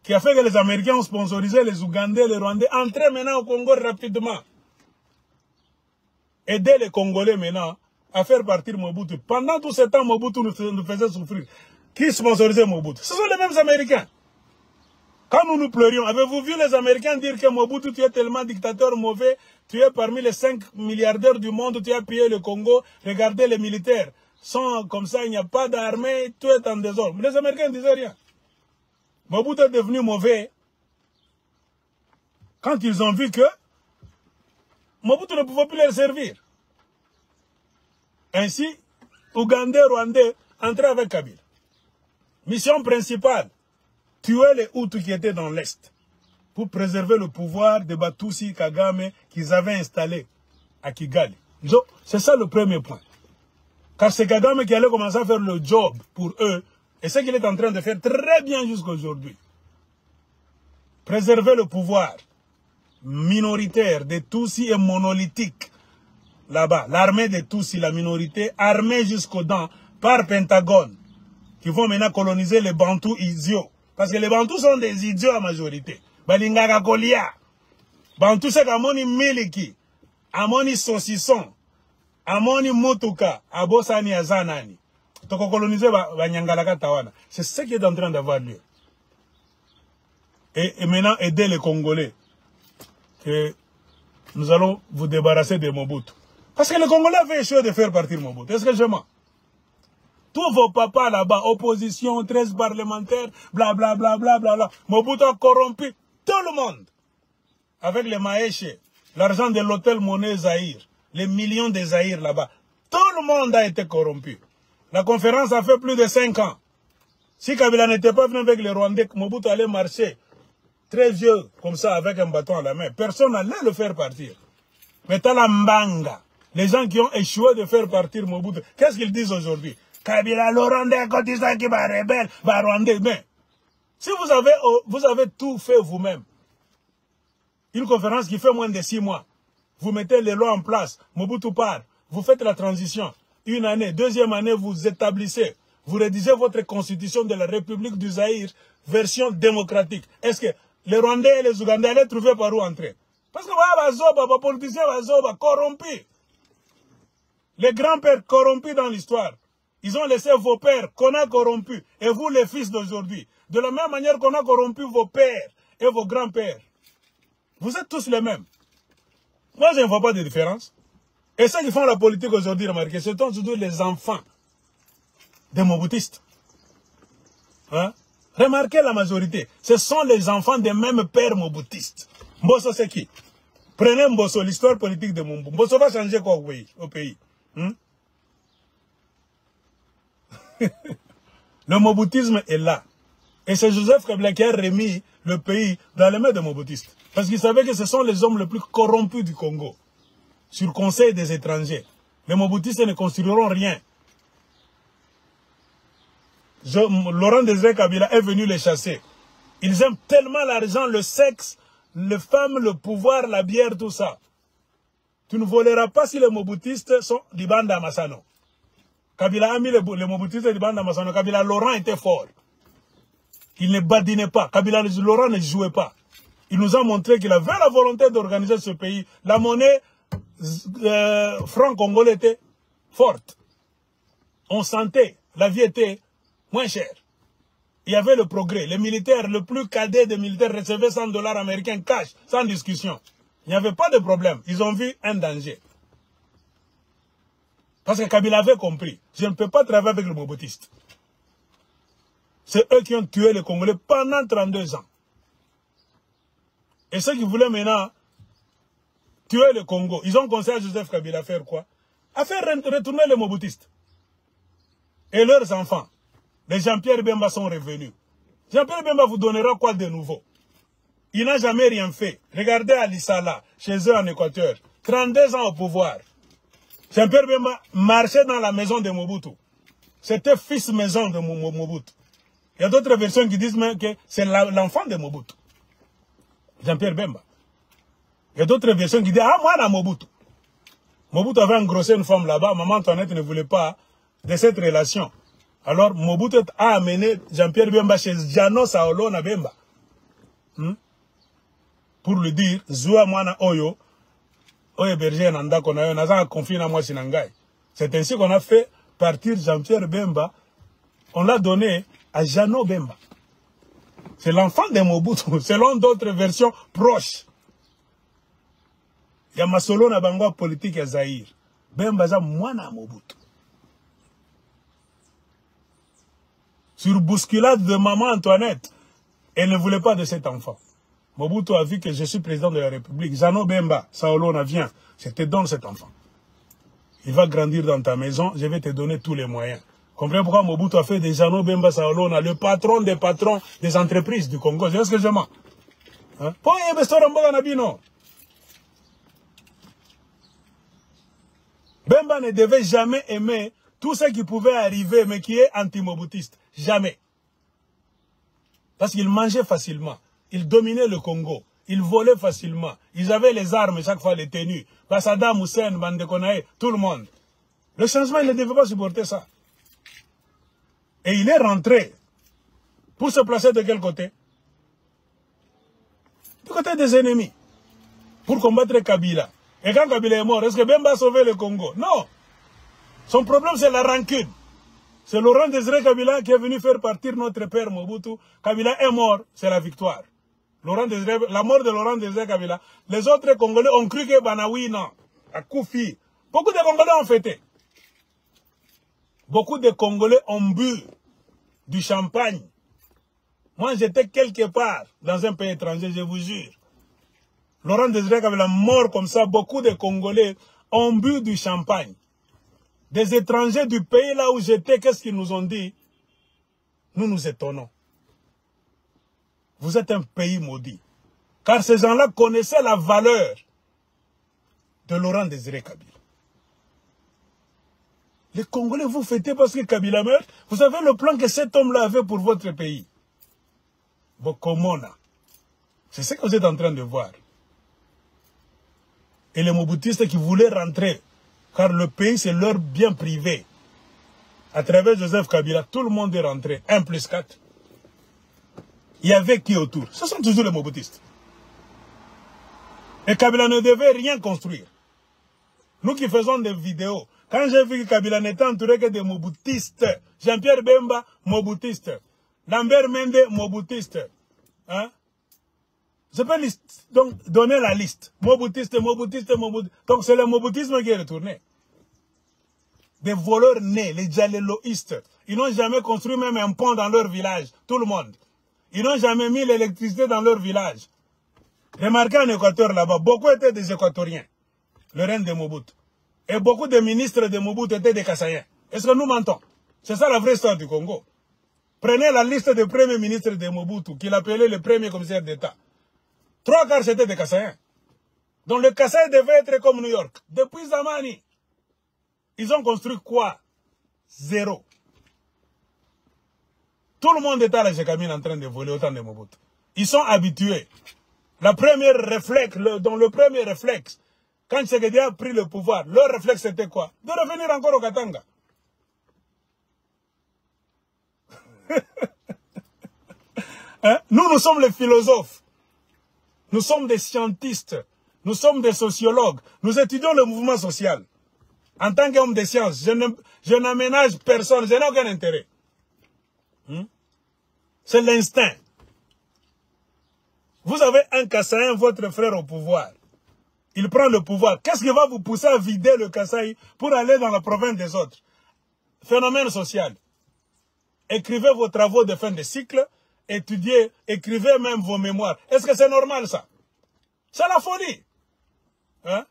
qui a fait que les Américains ont sponsorisé les Ougandais, les Rwandais, entrer maintenant au Congo rapidement. Aider les Congolais maintenant à faire partir Mobutu. Pendant tout ce temps, Mobutu nous faisait souffrir. Qui sponsorisait Mobutu? Ce sont les mêmes Américains. Quand nous pleurions, avez-vous vu les Américains dire que Mobutu, tu es tellement dictateur mauvais, tu es parmi les 5 milliardaires du monde, tu as pillé le Congo, regardez les militaires. Sont comme ça, il n'y a pas d'armée, tout est en désordre. Les Américains ne disaient rien. Mobutu est devenu mauvais quand ils ont vu que Mobutu ne pouvait plus les servir. Ainsi, Ougandais, Rwandais entraient avec Kabila. Mission principale, tuer les Hutus qui étaient dans l'Est pour préserver le pouvoir de Batusi Kagame qu'ils avaient installé à Kigali. C'est ça le premier point. Car c'est Kagame qui allait commencer à faire le job pour eux. Et ce qu'il est en train de faire très bien jusqu'à aujourd'hui. préserver le pouvoir minoritaire des Tutsis et monolithique là-bas. L'armée des Tutsis, la minorité, armée jusqu'aux dents par Pentagone, qui vont maintenant coloniser les Bantous idiots. Parce que les Bantous sont des idiots à majorité. Balingaka Kolia. Bantous c'est Amoni Miliki, Amoni Saucisson, Amoni Motuka, Abosani Azanani. Toko coloniser Banyangalaka Tawana. C'est ce qui est en train d'avoir lieu. Et maintenant aider les Congolais. Que nous allons vous débarrasser de Mobutu. Parce que les Congolais avaient échoué de faire partir Mobutu. Est-ce que je mens? Tous vos papas là-bas, opposition, 13 parlementaires, blablabla, bla, bla, bla. Mobutu a corrompu tout le monde. Avec les maéchés, l'argent de l'hôtel Monnaie Zahir, les millions de Zahir là-bas. Tout le monde a été corrompu. La conférence a fait plus de 5 ans. Si Kabila n'était pas venu avec les Rwandais, Mobutu allait marcher très vieux, comme ça, avec un bâton à la main. Personne n'allait le faire partir. Mais t'as la Mbanga, les gens qui ont échoué de faire partir Mobutu, qu'est-ce qu'ils disent aujourd'hui? Kabila, le Rwandais, quand ils sont qui va rebelle, va Rwandais. Mais, si vous avez tout fait vous-même, une conférence qui fait moins de 6 mois, vous mettez les lois en place, Mobutu part, vous faites la transition, une année, deuxième année, vous établissez, vous rédigez votre constitution de la République du Zaïre, version démocratique. Est-ce que les Rwandais et les Ougandais allaient trouver par où entrer? Parce que les politiciens corrompus. Les grands-pères corrompus dans l'histoire. Ils ont laissé vos pères qu'on a corrompus. Et vous, les fils d'aujourd'hui. De la même manière qu'on a corrompu vos pères et vos grands-pères. Vous êtes tous les mêmes. Moi, je ne vois pas de différence. Et ceux qui font la politique aujourd'hui, remarquez, ce sont surtout les enfants des mobutistes. Hein? Remarquez la majorité. Ce sont les enfants des mêmes pères mobutistes. Mbosso, c'est qui? Prenez Mbosso, l'histoire politique de Mbosso. Mbosso va changer quoi au pays? Le moboutisme est là. Et c'est Joseph Kabila qui a remis le pays dans les mains des moboutistes. Parce qu'il savait que ce sont les hommes les plus corrompus du Congo. Sur conseil des étrangers. Les moboutistes ne construiront rien. Laurent Désiré Kabila est venu les chasser. Ils aiment tellement l'argent, le sexe, les femmes, le pouvoir, la bière, tout ça. Tu ne voleras pas si les moboutistes sont du Banda Massano. Kabila a mis les moboutistes du Banda Massano. Kabila Laurent était fort. Il ne badinait pas. Kabila Laurent ne jouait pas. Il nous a montré qu'il avait la volonté d'organiser ce pays. La monnaie franc congolais était forte. On sentait, la vie était moins chère. Il y avait le progrès. Les militaires, le plus cadet des militaires recevaient $100 américains cash, sans discussion. Il n'y avait pas de problème. Ils ont vu un danger. Parce que Kabila avait compris. Je ne peux pas travailler avec le mobutiste. C'est eux qui ont tué les Congolais pendant 32 ans. Et ceux qui voulaient maintenant tuer le Congo, ils ont conseillé à Joseph Kabila à faire quoi? À faire retourner les mobutistes. Et leurs enfants. Les Jean-Pierre Bemba sont revenus. Jean-Pierre Bemba vous donnera quoi de nouveau? Il n'a jamais rien fait. Regardez Ali Salah, chez eux en Équateur. 32 ans au pouvoir. Jean-Pierre Bemba marchait dans la maison de Mobutu. C'était fils maison de Mobutu. Il y a d'autres versions qui disent même que c'est l'enfant de Mobutu. Jean-Pierre Bemba. Il y a d'autres versions qui disent, ah, moi, dans Mobutu. Mobutu avait engrossé une femme là-bas. Maman Antoinette ne voulait pas de cette relation. Alors, Mobutu a amené Jean-Pierre Bemba chez Jano Saolo na Bemba. Pour lui dire, Zoua Mwana Oyo, Oye Berger Nanda Konayo, Nazan confie na moi Sinangai. C'est ainsi qu'on a fait partir Jean-Pierre Bemba. On l'a donné à Jano Bemba. C'est l'enfant de Mobutu, selon d'autres versions proches. Il y a Masolo na Bangwa politique à Zaïre. Bemba za Mwana Mobutu. Sur bousculade de maman Antoinette, elle ne voulait pas de cet enfant. Mobutu a vu que je suis président de la République. Jano Bemba, Saolona, viens, je te donne cet enfant. Il va grandir dans ta maison, je vais te donner tous les moyens. Comprenez pourquoi Mobutu a fait de Jano Bemba Saolona le patron des patrons des entreprises du Congo. C'est ce que je mens. Hein? Bemba ne devait jamais aimer tout ce qui pouvait arriver, mais qui est anti-mobutiste. Jamais. Parce qu'il mangeait facilement. Ils dominaient le Congo. Ils volaient facilement. Ils avaient les armes chaque fois, les tenues. Saddam Hussein, Bandekonaé, tout le monde. Le changement, il ne devait pas supporter ça. Et il est rentré. Pour se placer de quel côté? Du côté des ennemis. Pour combattre Kabila. Et quand Kabila est mort, est-ce que Bemba a sauvé le Congo? Non. Son problème, c'est la rancune. C'est Laurent Désiré Kabila qui est venu faire partir notre père Mobutu. Kabila est mort, c'est la victoire. La mort de Laurent Désiré Kabila. Les autres Congolais ont cru que Banaoui, non. À Koufi. Beaucoup de Congolais ont fêté. Beaucoup de Congolais ont bu du champagne. Moi, j'étais quelque part dans un pays étranger, je vous jure. Laurent Désiré Kabila mort comme ça. Beaucoup de Congolais ont bu du champagne. Des étrangers du pays là où j'étais, qu'est-ce qu'ils nous ont dit? Nous nous étonnons. Vous êtes un pays maudit. Car ces gens-là connaissaient la valeur de Laurent Désiré Kabila. Les Congolais, vous fêtez parce que Kabila meurt. Vous savez le plan que cet homme-là avait pour votre pays. Bokomona. C'est ce que vous êtes en train de voir. Et les Mobutistes qui voulaient rentrer, car le pays, c'est leur bien privé. À travers Joseph Kabila, tout le monde est rentré. 1 plus 4. Il y avait qui autour? Ce sont toujours les Mobutistes. Et Kabila ne devait rien construire. Nous qui faisons des vidéos, quand j'ai vu que Kabila n'était entouré que des Mobutistes, Jean-Pierre Bemba, Mobutiste. Lambert Mende, Mobutiste. Hein? Je peux donc donner la liste. Mobutiste, Mobutiste, Mobutiste. Donc c'est le Mobutisme qui est retourné. Des voleurs nés, les Djaléloïstes. Ils n'ont jamais construit même un pont dans leur village. Tout le monde. Ils n'ont jamais mis l'électricité dans leur village. Remarquez en Équateur là-bas, beaucoup étaient des Équatoriens. Le règne de Mobutu. Et beaucoup de ministres de Mobutu étaient des Kassaïens. Est-ce que nous mentons? C'est ça la vraie histoire du Congo. Prenez la liste des premiers ministres de Mobutu, qu'il appelait le premier commissaire d'État. 3 quarts c'était des Kassaïens. Donc le Kasaï devait être comme New York. Depuis Zamani, ils ont construit quoi? 0. Tout le monde est à la Jekamine en train de voler autant de Mobutu. Ils sont habitués. Le premier réflexe, quand Tshisekedi a pris le pouvoir, leur réflexe c'était quoi? De revenir encore au Katanga. Hein? Nous sommes les philosophes. Nous sommes des scientistes. Nous sommes des sociologues. Nous étudions le mouvement social. En tant qu'homme de science, je n'aménage personne. Je n'ai aucun intérêt. C'est l'instinct. Vous avez un Kassaïen, votre frère au pouvoir. Il prend le pouvoir. Qu'est-ce qui va vous pousser à vider le Kasaï pour aller dans la province des autres? Phénomène social. Écrivez vos travaux de fin de cycle. Étudiez, écrivez même vos mémoires. Est-ce que c'est normal ça? C'est la folie. Hein?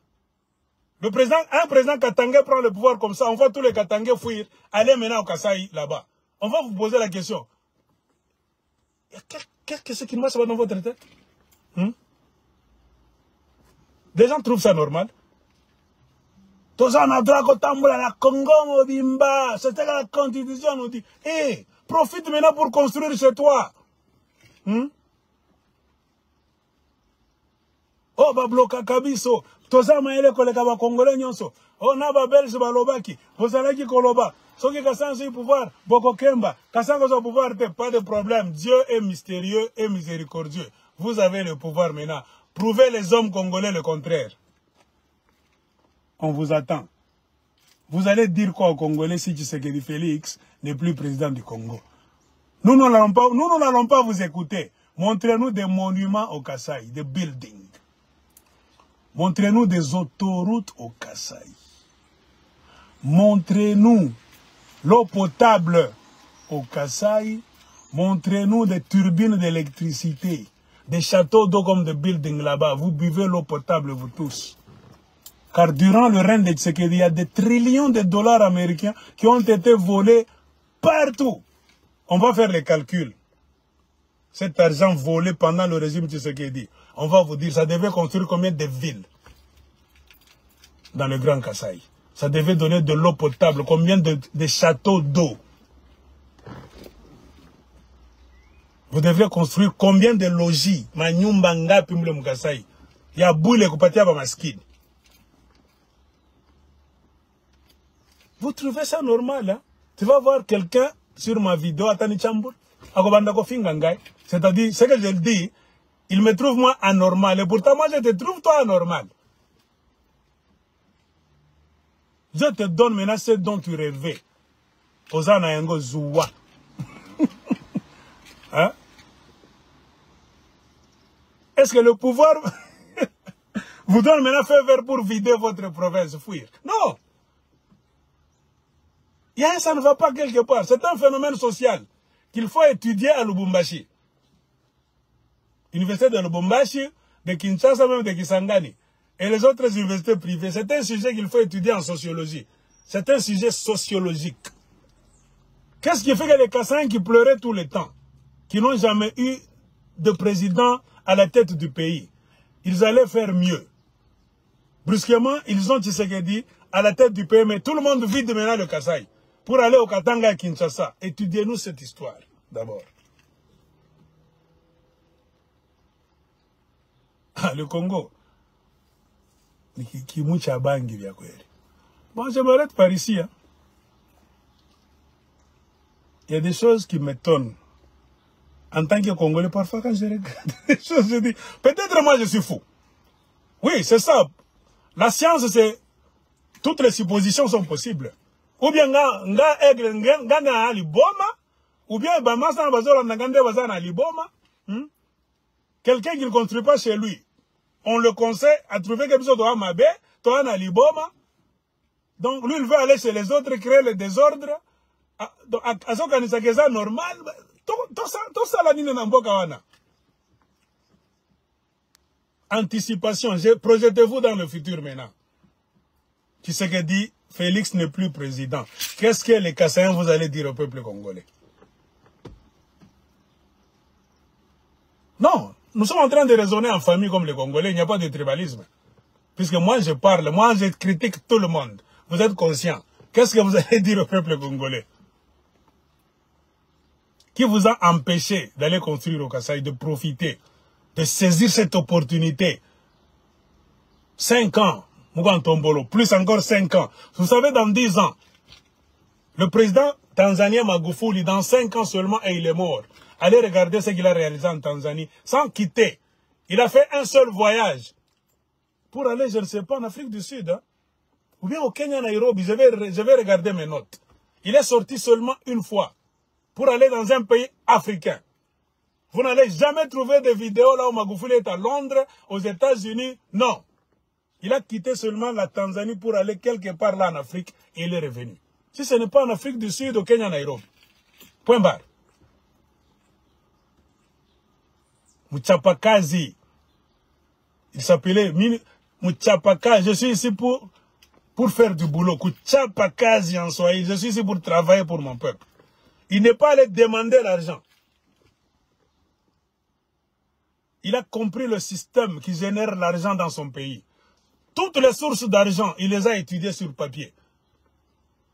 Un président Katangais prend le pouvoir comme ça. On voit tous les Katangais fuir. Allez maintenant au Kasaï là-bas. On va vous poser la question. Qu'est-ce qui ne marche pas dans votre tête? Des gens trouvent ça normal. Tous on a droit au tambour à la Congo, Mobimba. C'est ce que la Constitution nous dit. Hé, profite maintenant pour construire chez toi. Oh, ba bloka kabiso. Toza maele koleka ba Congolais nyonso. Oh, na ba Belge ba lobaki. Vous allez qui koloba. Soki Kassan sur pouvoir, Boko Kemba. Kassan sur pouvoir, pas de problème. Dieu est mystérieux et miséricordieux. Vous avez le pouvoir maintenant. Prouvez les hommes congolais le contraire. On vous attend. Vous allez dire quoi aux Congolais si Tshisekedi Félix n'est plus président du Congo? Nous n'allons pas vous écouter. Montrez-nous des monuments au Kasaï, des buildings. Montrez-nous des autoroutes au Kasaï. Montrez-nous l'eau potable au Kasaï. Montrez-nous des turbines d'électricité, des châteaux d'eau comme des buildings là-bas. Vous buvez l'eau potable, vous tous. Car durant le règne de Tshisekedi, il y a des trillions de dollars américains qui ont été volés partout. On va faire les calculs. Cet argent volé pendant le régime Tshisekedi, on va vous dire, ça devait construire combien de villes dans le Grand Kasaï? Ça devait donner de l'eau potable, combien de châteaux d'eau? Vous devrez construire combien de logis? Manyumba ngapi mule mukasai. Ya boule kupatia ba maskini. Vous trouvez ça normal, hein? Tu vas voir quelqu'un sur ma vidéo, Atani Chambour, c'est-à-dire, ce que je le dis, il me trouve moi anormal, et pourtant moi je te trouve toi anormal. Je te donne maintenant ce dont tu rêvais. Osana Yango Zouwa. Hein? Est-ce que le pouvoir vous donne maintenant faveur pour vider votre province, fuir? Non! Ça ne va pas quelque part. C'est un phénomène social qu'il faut étudier à Lubumbashi. Université de Lubumbashi, de Kinshasa, même de Kisangani. Et les autres universités privées. C'est un sujet qu'il faut étudier en sociologie. C'est un sujet sociologique. Qu'est-ce qui fait que les Kassaïens qui pleuraient tout le temps, qui n'ont jamais eu de président à la tête du pays, ils allaient faire mieux. Brusquement, ils ont Tshisekedi à la tête du pays, mais tout le monde vide maintenant le Kasaï. Pour aller au Katanga à Kinshasa, étudiez-nous cette histoire, d'abord. Ah, le Congo. Bon, je m'arrête par ici. Hein. Il y a des choses qui m'étonnent. En tant que Congolais, parfois, quand je regarde des choses, je dis, peut-être moi je suis fou. Oui, c'est ça. La science, c'est... Toutes les suppositions sont possibles. Ou bien nga liboma, ou bien bamasa bazora ngande bazana liboma. Quelqu'un qui ne construit pas chez lui, on le conseille à trouver quelque chose de mabe, toi na liboma. Donc lui il veut aller chez les autres créer le désordre. À ce qu'on est ça normal, tout ça la nina mboka wana. Anticipation, projetez-vous dans le futur maintenant. Tu sais que dit Félix n'est plus président. Qu'est-ce que les Kassaïens vous allez dire au peuple congolais? Non, nous sommes en train de raisonner en famille comme les Congolais, il n'y a pas de tribalisme. Puisque moi je parle, moi je critique tout le monde. Vous êtes conscients. Qu'est-ce que vous allez dire au peuple congolais? Qui vous a empêché d'aller construire au Kasaï, de profiter, de saisir cette opportunité? 5 ans. Mugantombolo, plus encore 5 ans. Vous savez, dans 10 ans, le président tanzanien Magufuli, dans 5 ans seulement, et il est mort. Allez regarder ce qu'il a réalisé en Tanzanie, sans quitter. Il a fait un seul voyage pour aller, je ne sais pas, en Afrique du Sud, hein, ou bien au Kenya, Nairobi. Je vais regarder mes notes. Il est sorti seulement une fois pour aller dans un pays africain. Vous n'allez jamais trouver de vidéos là où Magufuli est à Londres, aux États-Unis. Non. Il a quitté seulement la Tanzanie pour aller quelque part là en Afrique et il est revenu. Si ce n'est pas en Afrique du Sud, au Kenya, Nairobi. Point barre. Mouchapakazi. Il s'appelait Mouchapakazi. Je suis ici pour faire du boulot. Mouchapakazi en soi. Je suis ici pour travailler pour mon peuple. Il n'est pas allé demander l'argent. Il a compris le système qui génère l'argent dans son pays. Toutes les sources d'argent, il les a étudiées sur papier.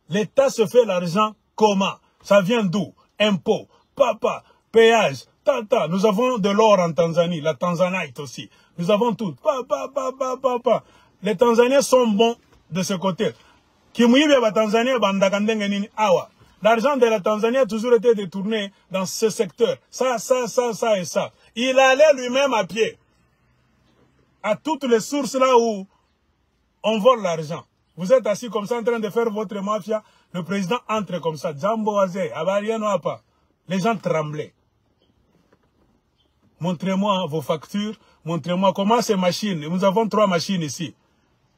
L'État se fait l'argent comment? Ça vient d'où? Impôts, papa, péage, tata. Nous avons de l'or en Tanzanie, la tanzanite aussi. Nous avons tout. Papa. Les Tanzaniens sont bons de ce côté. L'argent de la Tanzanie a toujours été détourné dans ce secteur. Ça et ça. Il allait lui-même à pied à toutes les sources là où on vole l'argent. Vous êtes assis comme ça en train de faire votre mafia. Le président entre comme ça. Jamboazé, pas. Les gens tremblaient. Montrez-moi vos factures. Montrez-moi comment ces machines. Nous avons 3 machines ici.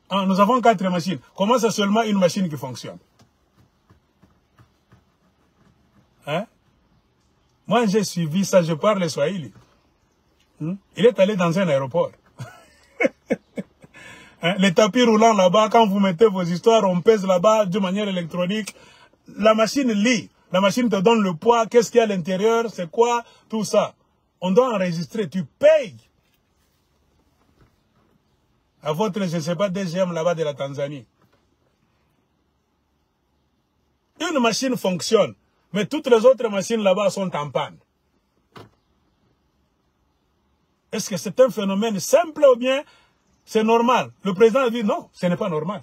Nous avons 4 machines. Comment c'est seulement une machine qui fonctionne? Hein? Moi, j'ai suivi ça. Je parle Swahili. Il est allé dans un aéroport. Hein, les tapis roulants là-bas, quand vous mettez vos histoires, on pèse là-bas de manière électronique. La machine lit. La machine te donne le poids, qu'est-ce qu'il y a à l'intérieur, c'est quoi, tout ça. On doit enregistrer, tu payes. À votre, je ne sais pas, DGM là-bas de la Tanzanie. Une machine fonctionne, mais toutes les autres machines là-bas sont en panne. Est-ce que c'est un phénomène simple ou bien c'est normal? Le président a dit non, ce n'est pas normal.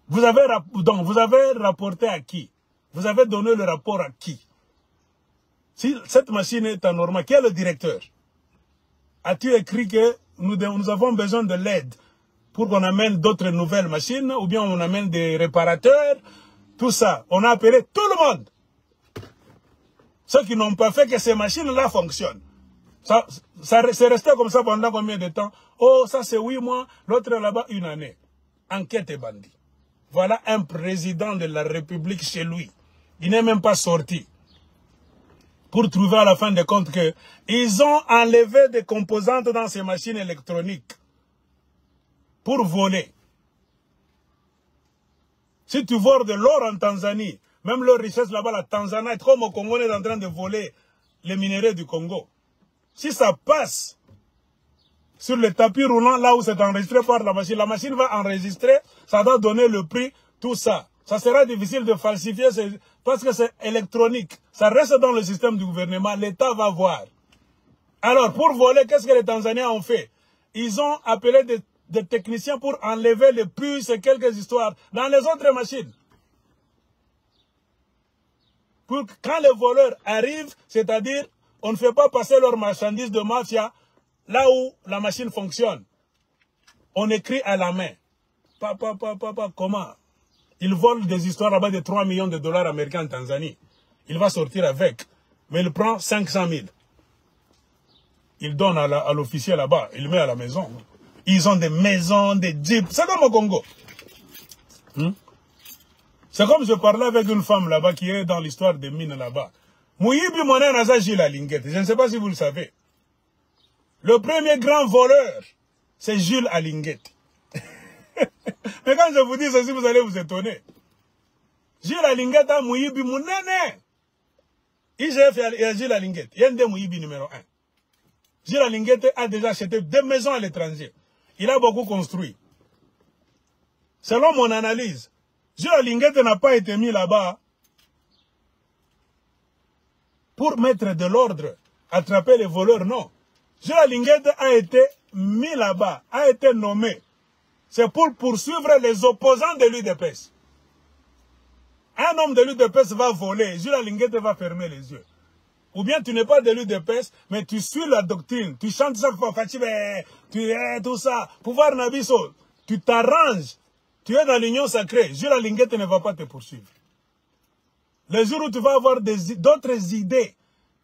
Vous avez rapporté à qui? Vous avez donné le rapport à qui? Si cette machine est anormale, qui est le directeur? As-tu écrit que nous avons besoin de l'aide pour qu'on amène d'autres nouvelles machines ou bien on amène des réparateurs? Tout ça, on a appelé tout le monde. Ceux qui n'ont pas fait que ces machines-là fonctionnent. Ça c'est resté comme ça pendant combien de temps? Oh, ça c'est 8 mois, l'autre là-bas 1 année. Enquête et bandit. Voilà un président de la République chez lui. Il n'est même pas sorti. Pour trouver à la fin de compte que ils ont enlevé des composantes dans ces machines électroniques. Pour voler. Si tu voles de l'or en Tanzanie, même leur richesse là-bas, la Tanzanie, comme au Congo, on est en train de voler les minéraux du Congo. Si ça passe sur le tapis roulant, là où c'est enregistré par la machine va enregistrer, ça doit donner le prix, tout ça. Ça sera difficile de falsifier parce que c'est électronique. Ça reste dans le système du gouvernement, l'État va voir. Alors, pour voler, qu'est-ce que les Tanzaniens ont fait? Ils ont appelé des techniciens pour enlever les puces et quelques histoires dans les autres machines. Pour que quand les voleurs arrivent, c'est-à-dire, on ne fait pas passer leurs marchandises de mafia là où la machine fonctionne. On écrit à la main. Comment? Il vole des histoires là-bas de 3 millions de dollars américains en Tanzanie. Il va sortir avec. Mais il prend 500 000. Il donne à l'officier là-bas. Il met à la maison. Ils ont des maisons, des jeeps. C'est comme au Congo. C'est comme je parlais avec une femme là-bas qui est dans l'histoire des mines là-bas. Mouyibi Monen Aza Jules Alinguet. Je ne sais pas si vous le savez. Le premier grand voleur, c'est Jules Alinguet. Mais quand je vous dis ceci, vous allez vous étonner. Jules Alinguet a Mouyibi Mounene. IGF et Jules Alinguet. Il y a un des Mouyibi numéro 1. Jules Alinguet a déjà acheté 2 maisons à l'étranger. Il a beaucoup construit. Selon mon analyse, Jules Alinguet n'a pas été mis là-bas pour mettre de l'ordre, attraper les voleurs, non. Jules Alinguet a été mis là-bas, a été nommé. C'est pour poursuivre les opposants de l'UDPS. Un homme de l'UDPS va voler, Jules Alinguet va fermer les yeux. Ou bien tu n'es pas de l'UDPS, mais tu suis la doctrine. Tu chantes chaque fois, tu es tout ça. Pouvoir Nabiso, tu t'arranges. Tu es dans l'union sacrée. Jules Alinguet ne va pas te poursuivre. Le jour où tu vas avoir d'autres idées,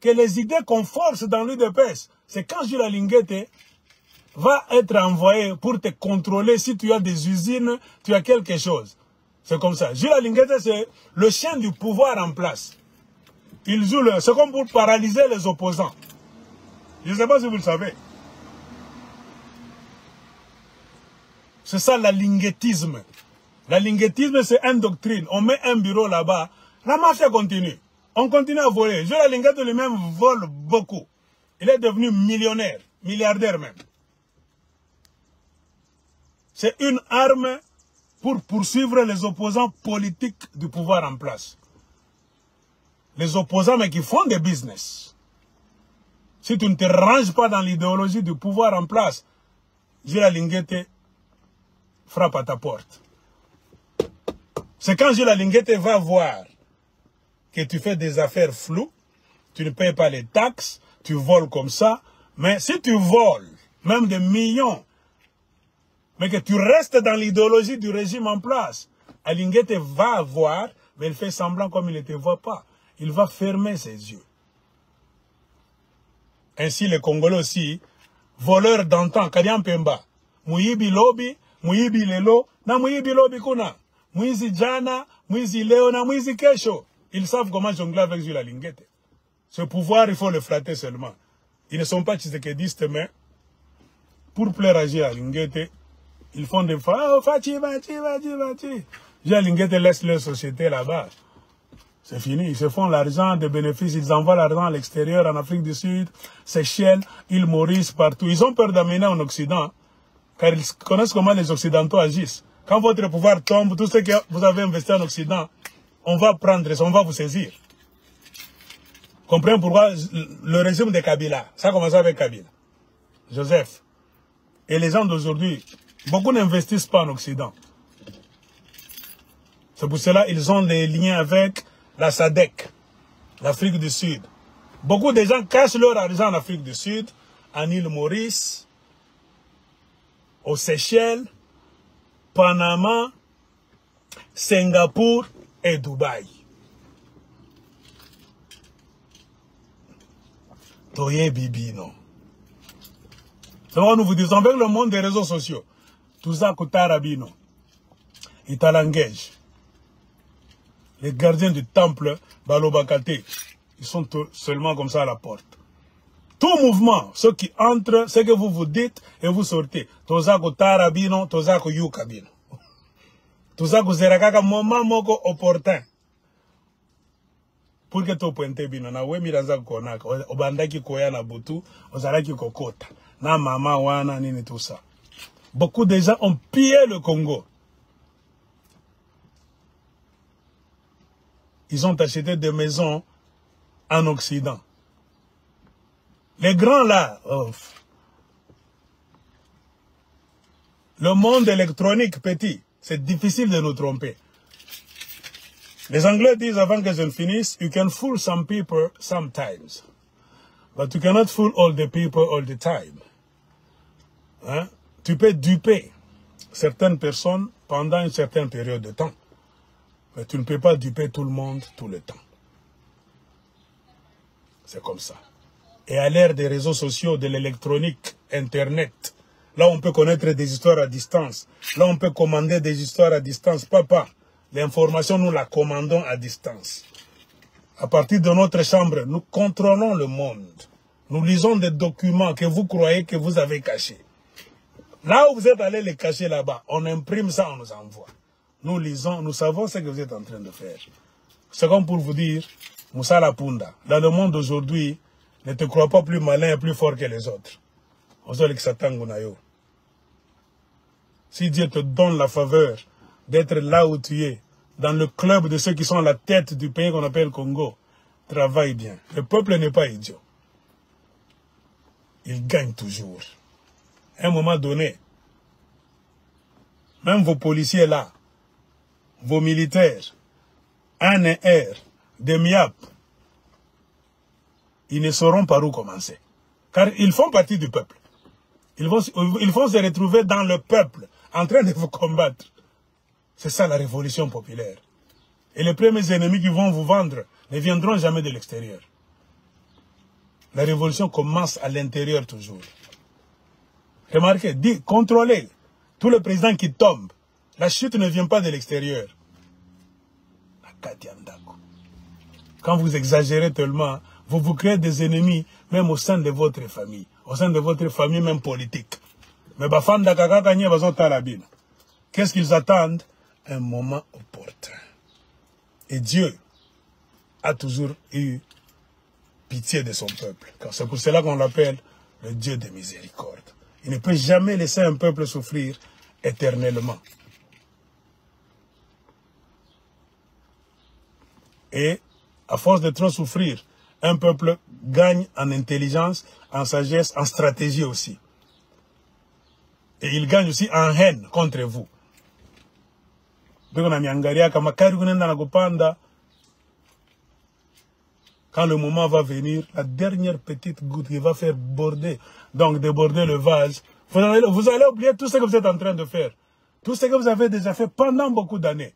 que les idées qu'on force dans l'UDPS, c'est quand Jules Alinguet va être envoyé pour te contrôler si tu as des usines, tu as quelque chose. C'est comme ça. Jules Alinguet, c'est le chien du pouvoir en place. Il joue c'est comme pour paralyser les opposants. Je ne sais pas si vous le savez. C'est ça l'alinguetisme. L'alinguetisme, c'est une doctrine. On met un bureau là-bas. La mafia continue. On continue à voler. Jules Alinguet lui-même vole beaucoup. Il est devenu millionnaire, milliardaire même. C'est une arme pour poursuivre les opposants politiques du pouvoir en place. Les opposants, mais qui font des business. Si tu ne te ranges pas dans l'idéologie du pouvoir en place, Jules Alinguet frappe à ta porte. C'est quand Jules Alinguet va voir que tu fais des affaires floues, tu ne payes pas les taxes, tu voles comme ça, mais si tu voles, même des millions, mais que tu restes dans l'idéologie du régime en place, Alinguet va voir, mais il fait semblant comme il ne te voit pas. Il va fermer ses yeux. Ainsi, les Congolais aussi, voleurs d'antan, Kadian Pemba, Mouyibi Lobi, Mouyibi Lelo, na Mouyibi Lobi Kuna, Mouyizi Djana, Mouyizi Léona, Mouyizi Kesho. Ils savent comment jongler avec Jules Alinguet. Ce pouvoir, il faut le flatter seulement. Ils ne sont pas tshisekedistes, mais pour plaire à Jules Alinguet, ils font des fois, oh, Fachi. Jules Alinguet laisse leur société là-bas. C'est fini, ils se font l'argent, des bénéfices, ils envoient l'argent à l'extérieur, en Afrique du Sud, Seychelles, île Maurice, partout. Ils ont peur d'amener en Occident, car ils connaissent comment les Occidentaux agissent. Quand votre pouvoir tombe, tout ce que vous avez investi en Occident, on va prendre, on va vous saisir. Comprenez pourquoi le régime de Kabila, ça a commencé avec Kabila, Joseph. Et les gens d'aujourd'hui, beaucoup n'investissent pas en Occident. C'est pour cela qu'ils ont des liens avec la SADC, l'Afrique du Sud. Beaucoup de gens cachent leur argent en Afrique du Sud, en île Maurice, aux Seychelles, Panama, Singapour et Dubaï. Toye Bibi, non. Donc nous vous disons avec le monde des réseaux sociaux, tout ça Kotarabino, Italangej, les gardiens du temple Balobakate, ils sont seulement comme ça à la porte. Tout mouvement, ceux qui entrent, c'est que vous vous dites et vous sortez. Tozako Tarabino, Tozako Yukabino. Tozako Zerakaka, moment moko opportun. Pour que tu pointe bino, na we miranza konaka, obandaki koya na butu, ozaraki kokota. Na mama wana, nini tout ça. Beaucoup de gens ont pillé le Congo. Ils ont acheté des maisons en Occident. Les grands là, le monde électronique petit, c'est difficile de nous tromper. Les Anglais disent avant que je ne finisse, you can fool some people sometimes, but you cannot fool all the people all the time. Hein? Tu peux duper certaines personnes pendant une certaine période de temps, mais tu ne peux pas duper tout le monde tout le temps. C'est comme ça. Et à l'ère des réseaux sociaux, de l'électronique, Internet, là on peut connaître des histoires à distance. Là on peut commander des histoires à distance. Papa, l'information nous la commandons à distance. À partir de notre chambre, nous contrôlons le monde. Nous lisons des documents que vous croyez que vous avez cachés. Là où vous êtes allé les cacher là-bas, on imprime ça, on nous envoie. Nous lisons, nous savons ce que vous êtes en train de faire. C'est comme pour vous dire, Moussa Lapunda, dans le monde d'aujourd'hui, ne te crois pas plus malin et plus fort que les autres. Si Dieu te donne la faveur d'être là où tu es, dans le club de ceux qui sont à la tête du pays qu'on appelle Congo, travaille bien. Le peuple n'est pas idiot. Il gagne toujours. À un moment donné, même vos policiers là, vos militaires, ANR, des MIAP, ils ne sauront par où commencer. Car ils font partie du peuple. Ils vont se retrouver dans le peuple, en train de vous combattre. C'est ça la révolution populaire. Et les premiers ennemis qui vont vous vendre ne viendront jamais de l'extérieur. La révolution commence à l'intérieur toujours. Remarquez, contrôlez. Tout le président qui tombe, la chute ne vient pas de l'extérieur. Quand vous exagérez tellement, vous vous créez des ennemis, même au sein de votre famille. Au sein de votre famille, même politique. Mais qu'est-ce qu'ils attendent? Un moment opportun. Et Dieu a toujours eu pitié de son peuple. C'est pour cela qu'on l'appelle le Dieu de miséricorde. Il ne peut jamais laisser un peuple souffrir éternellement. Et à force de trop souffrir, un peuple gagne en intelligence, en sagesse, en stratégie aussi. Et il gagne aussi en haine contre vous. Quand le moment va venir, la dernière petite goutte qui va faire border, donc déborder le vase, vous allez oublier tout ce que vous êtes en train de faire. Tout ce que vous avez déjà fait pendant beaucoup d'années.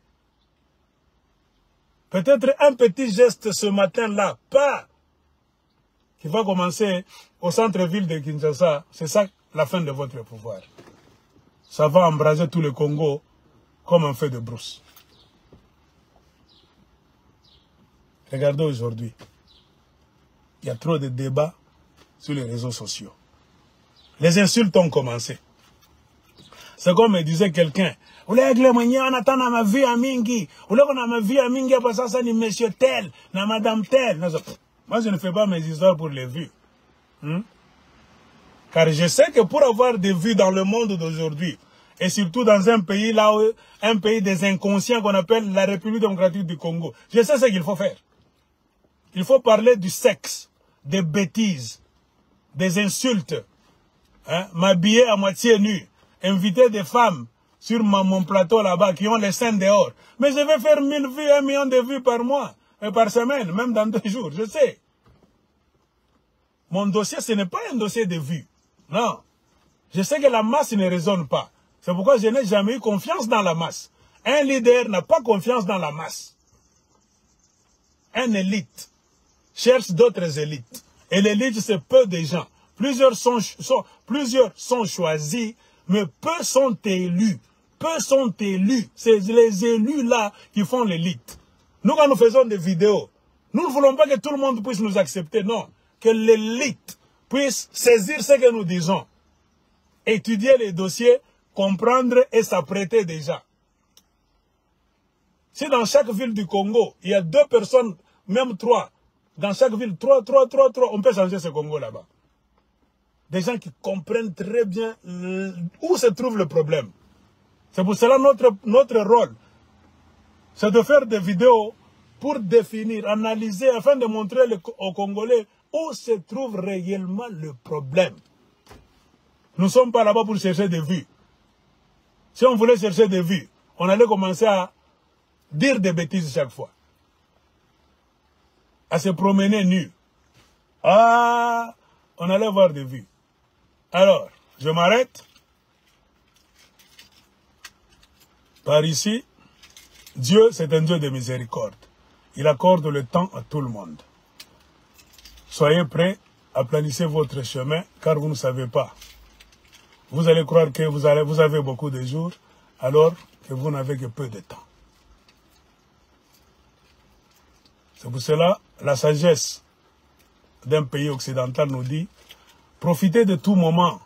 Peut-être un petit geste ce matin-là, pas, qui va commencer au centre-ville de Kinshasa, c'est ça la fin de votre pouvoir. Ça va embraser tout le Congo comme un feu de brousse. Regardez aujourd'hui. Il y a trop de débats sur les réseaux sociaux. Les insultes ont commencé. C'est comme me disait quelqu'un. On attend ma vie à Mingi. On a ma vie à Mingi, parce que ça c'est monsieur tel, na madame tel. Moi je ne fais pas mes histoires pour les vues. Car je sais que pour avoir des vues dans le monde d'aujourd'hui, et surtout dans un pays là, un pays des inconscients qu'on appelle la République démocratique du Congo, je sais ce qu'il faut faire. Il faut parler du sexe, des bêtises, des insultes. Hein? M'habiller à moitié nu, inviter des femmes sur mon plateau là-bas qui ont les seins dehors. Mais je vais faire 1000 vues, 1 million de vues par mois, par semaine, même dans 2 jours, je sais. Mon dossier, ce n'est pas un dossier de vues. Non. Je sais que la masse ne raisonne pas. C'est pourquoi je n'ai jamais eu confiance dans la masse. Un leader n'a pas confiance dans la masse. Un élite cherche d'autres élites. Et l'élite, c'est peu de gens. Plusieurs sont choisis, mais peu sont élus. Peu sont élus. C'est les élus-là qui font l'élite. Nous, quand nous faisons des vidéos, nous ne voulons pas que tout le monde puisse nous accepter, non. Que l'élite puisse saisir ce que nous disons. Étudier les dossiers, comprendre et s'apprêter déjà. Si dans chaque ville du Congo, il y a 2 personnes, même 3, dans chaque ville, 3, on peut changer ce Congo là-bas. Des gens qui comprennent très bien où se trouve le problème. C'est pour cela notre rôle, c'est de faire des vidéos pour définir, analyser, afin de montrer aux Congolais où se trouve réellement le problème. Nous ne sommes pas là-bas pour chercher des vues. Si on voulait chercher des vues, on allait commencer à dire des bêtises chaque fois. À se promener nu. Ah, on allait voir des vues. Alors, je m'arrête. Par ici, Dieu, c'est un Dieu de miséricorde. Il accorde le temps à tout le monde. Soyez prêts à planifier votre chemin, car vous ne savez pas. Vous allez croire que vous avez beaucoup de jours, alors que vous n'avez que peu de temps. C'est pour cela, la sagesse d'un pays occidental nous dit, profitez de tout moment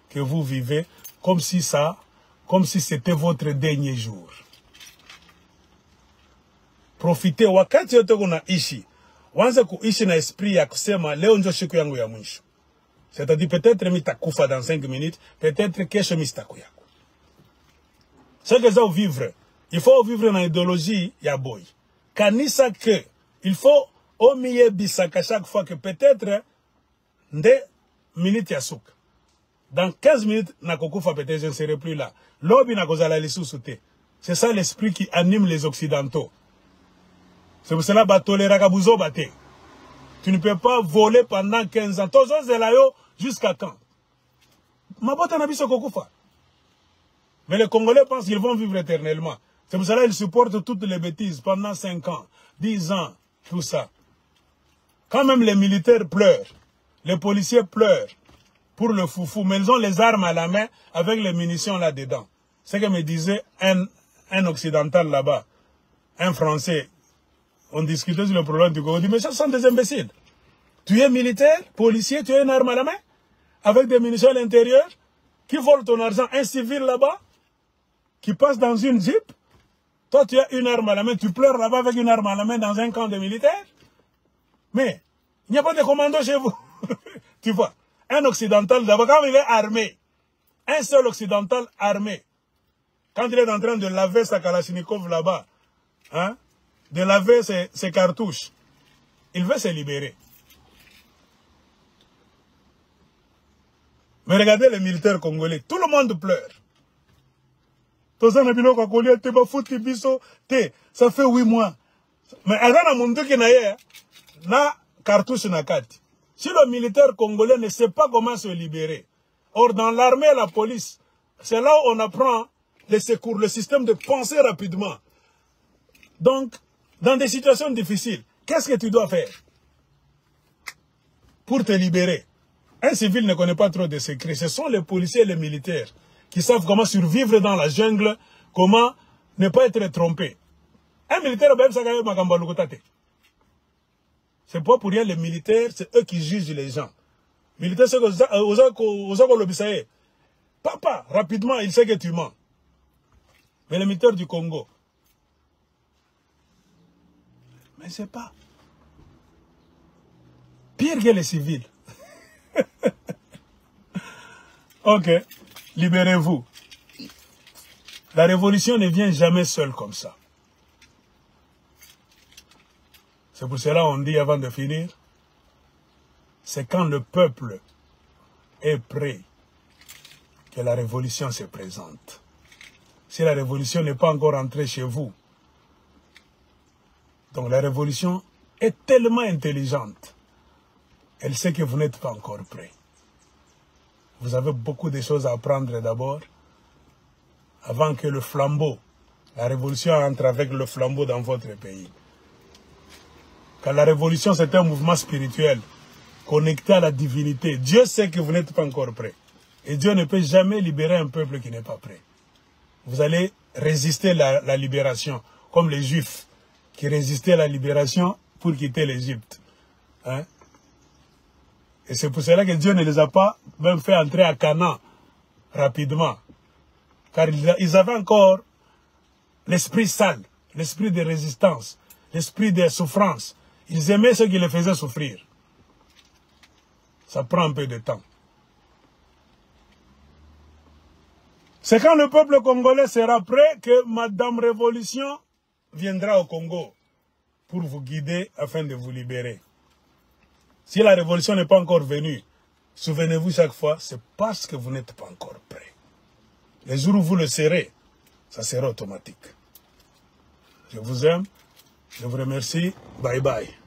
que vous vivez comme si c'était votre dernier jour. Profitez wakati yote unaishi. Wanza kuishi na esprit ya kusema leo ndio siku yangu ya mwisho. C'est-à-dire peut-être mitakufa dans 5 minutes, peut-être kesho mistaku yako. Ce que ça vivre, il faut vivre dans l'idéologie ya boy. Kanisa que il faut omiye bisaka chaque fois que peut-être nde minute ya souk. Dans 15 minutes nakokufa peut-être je ne serai plus là. Lobi nakozala lisusu. C'est ça l'esprit qui anime les occidentaux. C'est pour cela que tu ne peux pas voler pendant 15 ans. Jusqu'à quand? Mais les Congolais pensent qu'ils vont vivre éternellement. C'est pour cela qu'ils supportent toutes les bêtises pendant 5 ans, 10 ans, tout ça. Quand même les militaires pleurent, les policiers pleurent pour le foufou, mais ils ont les armes à la main avec les munitions là-dedans. C'est ce que me disait un occidental là-bas, un Français. On discutait sur le problème du Congo. On dit, mais ça sont des imbéciles. Tu es militaire, policier, tu as une arme à la main, avec des munitions à l'intérieur, qui vole ton argent, un civil là-bas, qui passe dans une jeep. Toi, tu as une arme à la main, tu pleures là-bas avec une arme à la main dans un camp de militaires. Mais, il n'y a pas de commando chez vous. Tu vois, un occidental d'abord, quand il est armé, un seul occidental armé, quand il est en train de laver sa Kalachnikov là-bas, hein, de laver ses cartouches, il veut se libérer. Mais regardez les militaires congolais, tout le monde pleure. Ça fait 8 mois. Mais na cartouche na kati. Si le militaire congolais ne sait pas comment se libérer, or dans l'armée et la police, c'est là où on apprend les secours, le système de penser rapidement. Donc, dans des situations difficiles, qu'est-ce que tu dois faire pour te libérer? Un civil ne connaît pas trop de secrets. Ce sont les policiers et les militaires qui savent comment survivre dans la jungle, comment ne pas être trompé. Un militaire, c'est pas pour rien les militaires, c'est eux qui jugent les gens. Militaire, c'est que papa, rapidement, il sait que tu mens. Mais les militaires du Congo, mais c'est pas pire que les civils. Ok, libérez-vous. La révolution ne vient jamais seule comme ça. C'est pour cela qu'on dit avant de finir, c'est quand le peuple est prêt que la révolution se présente. Si la révolution n'est pas encore entrée chez vous, donc la révolution est tellement intelligente, elle sait que vous n'êtes pas encore prêt. Vous avez beaucoup de choses à apprendre d'abord, avant que le flambeau, la révolution entre avec le flambeau dans votre pays. Car la révolution, c'est un mouvement spirituel, connecté à la divinité. Dieu sait que vous n'êtes pas encore prêt. Et Dieu ne peut jamais libérer un peuple qui n'est pas prêt. Vous allez résister à la libération, comme les Juifs qui résistaient à la libération pour quitter l'Égypte. Hein? Et c'est pour cela que Dieu ne les a pas même fait entrer à Canaan rapidement. Car ils avaient encore l'esprit sale, l'esprit de résistance, l'esprit de souffrance. Ils aimaient ceux qui les faisaient souffrir. Ça prend un peu de temps. C'est quand le peuple congolais sera prêt que Madame Révolution viendra au Congo pour vous guider afin de vous libérer. Si la révolution n'est pas encore venue, souvenez-vous chaque fois, c'est parce que vous n'êtes pas encore prêt. Les jours où vous le serez, ça sera automatique. Je vous aime, je vous remercie, bye bye.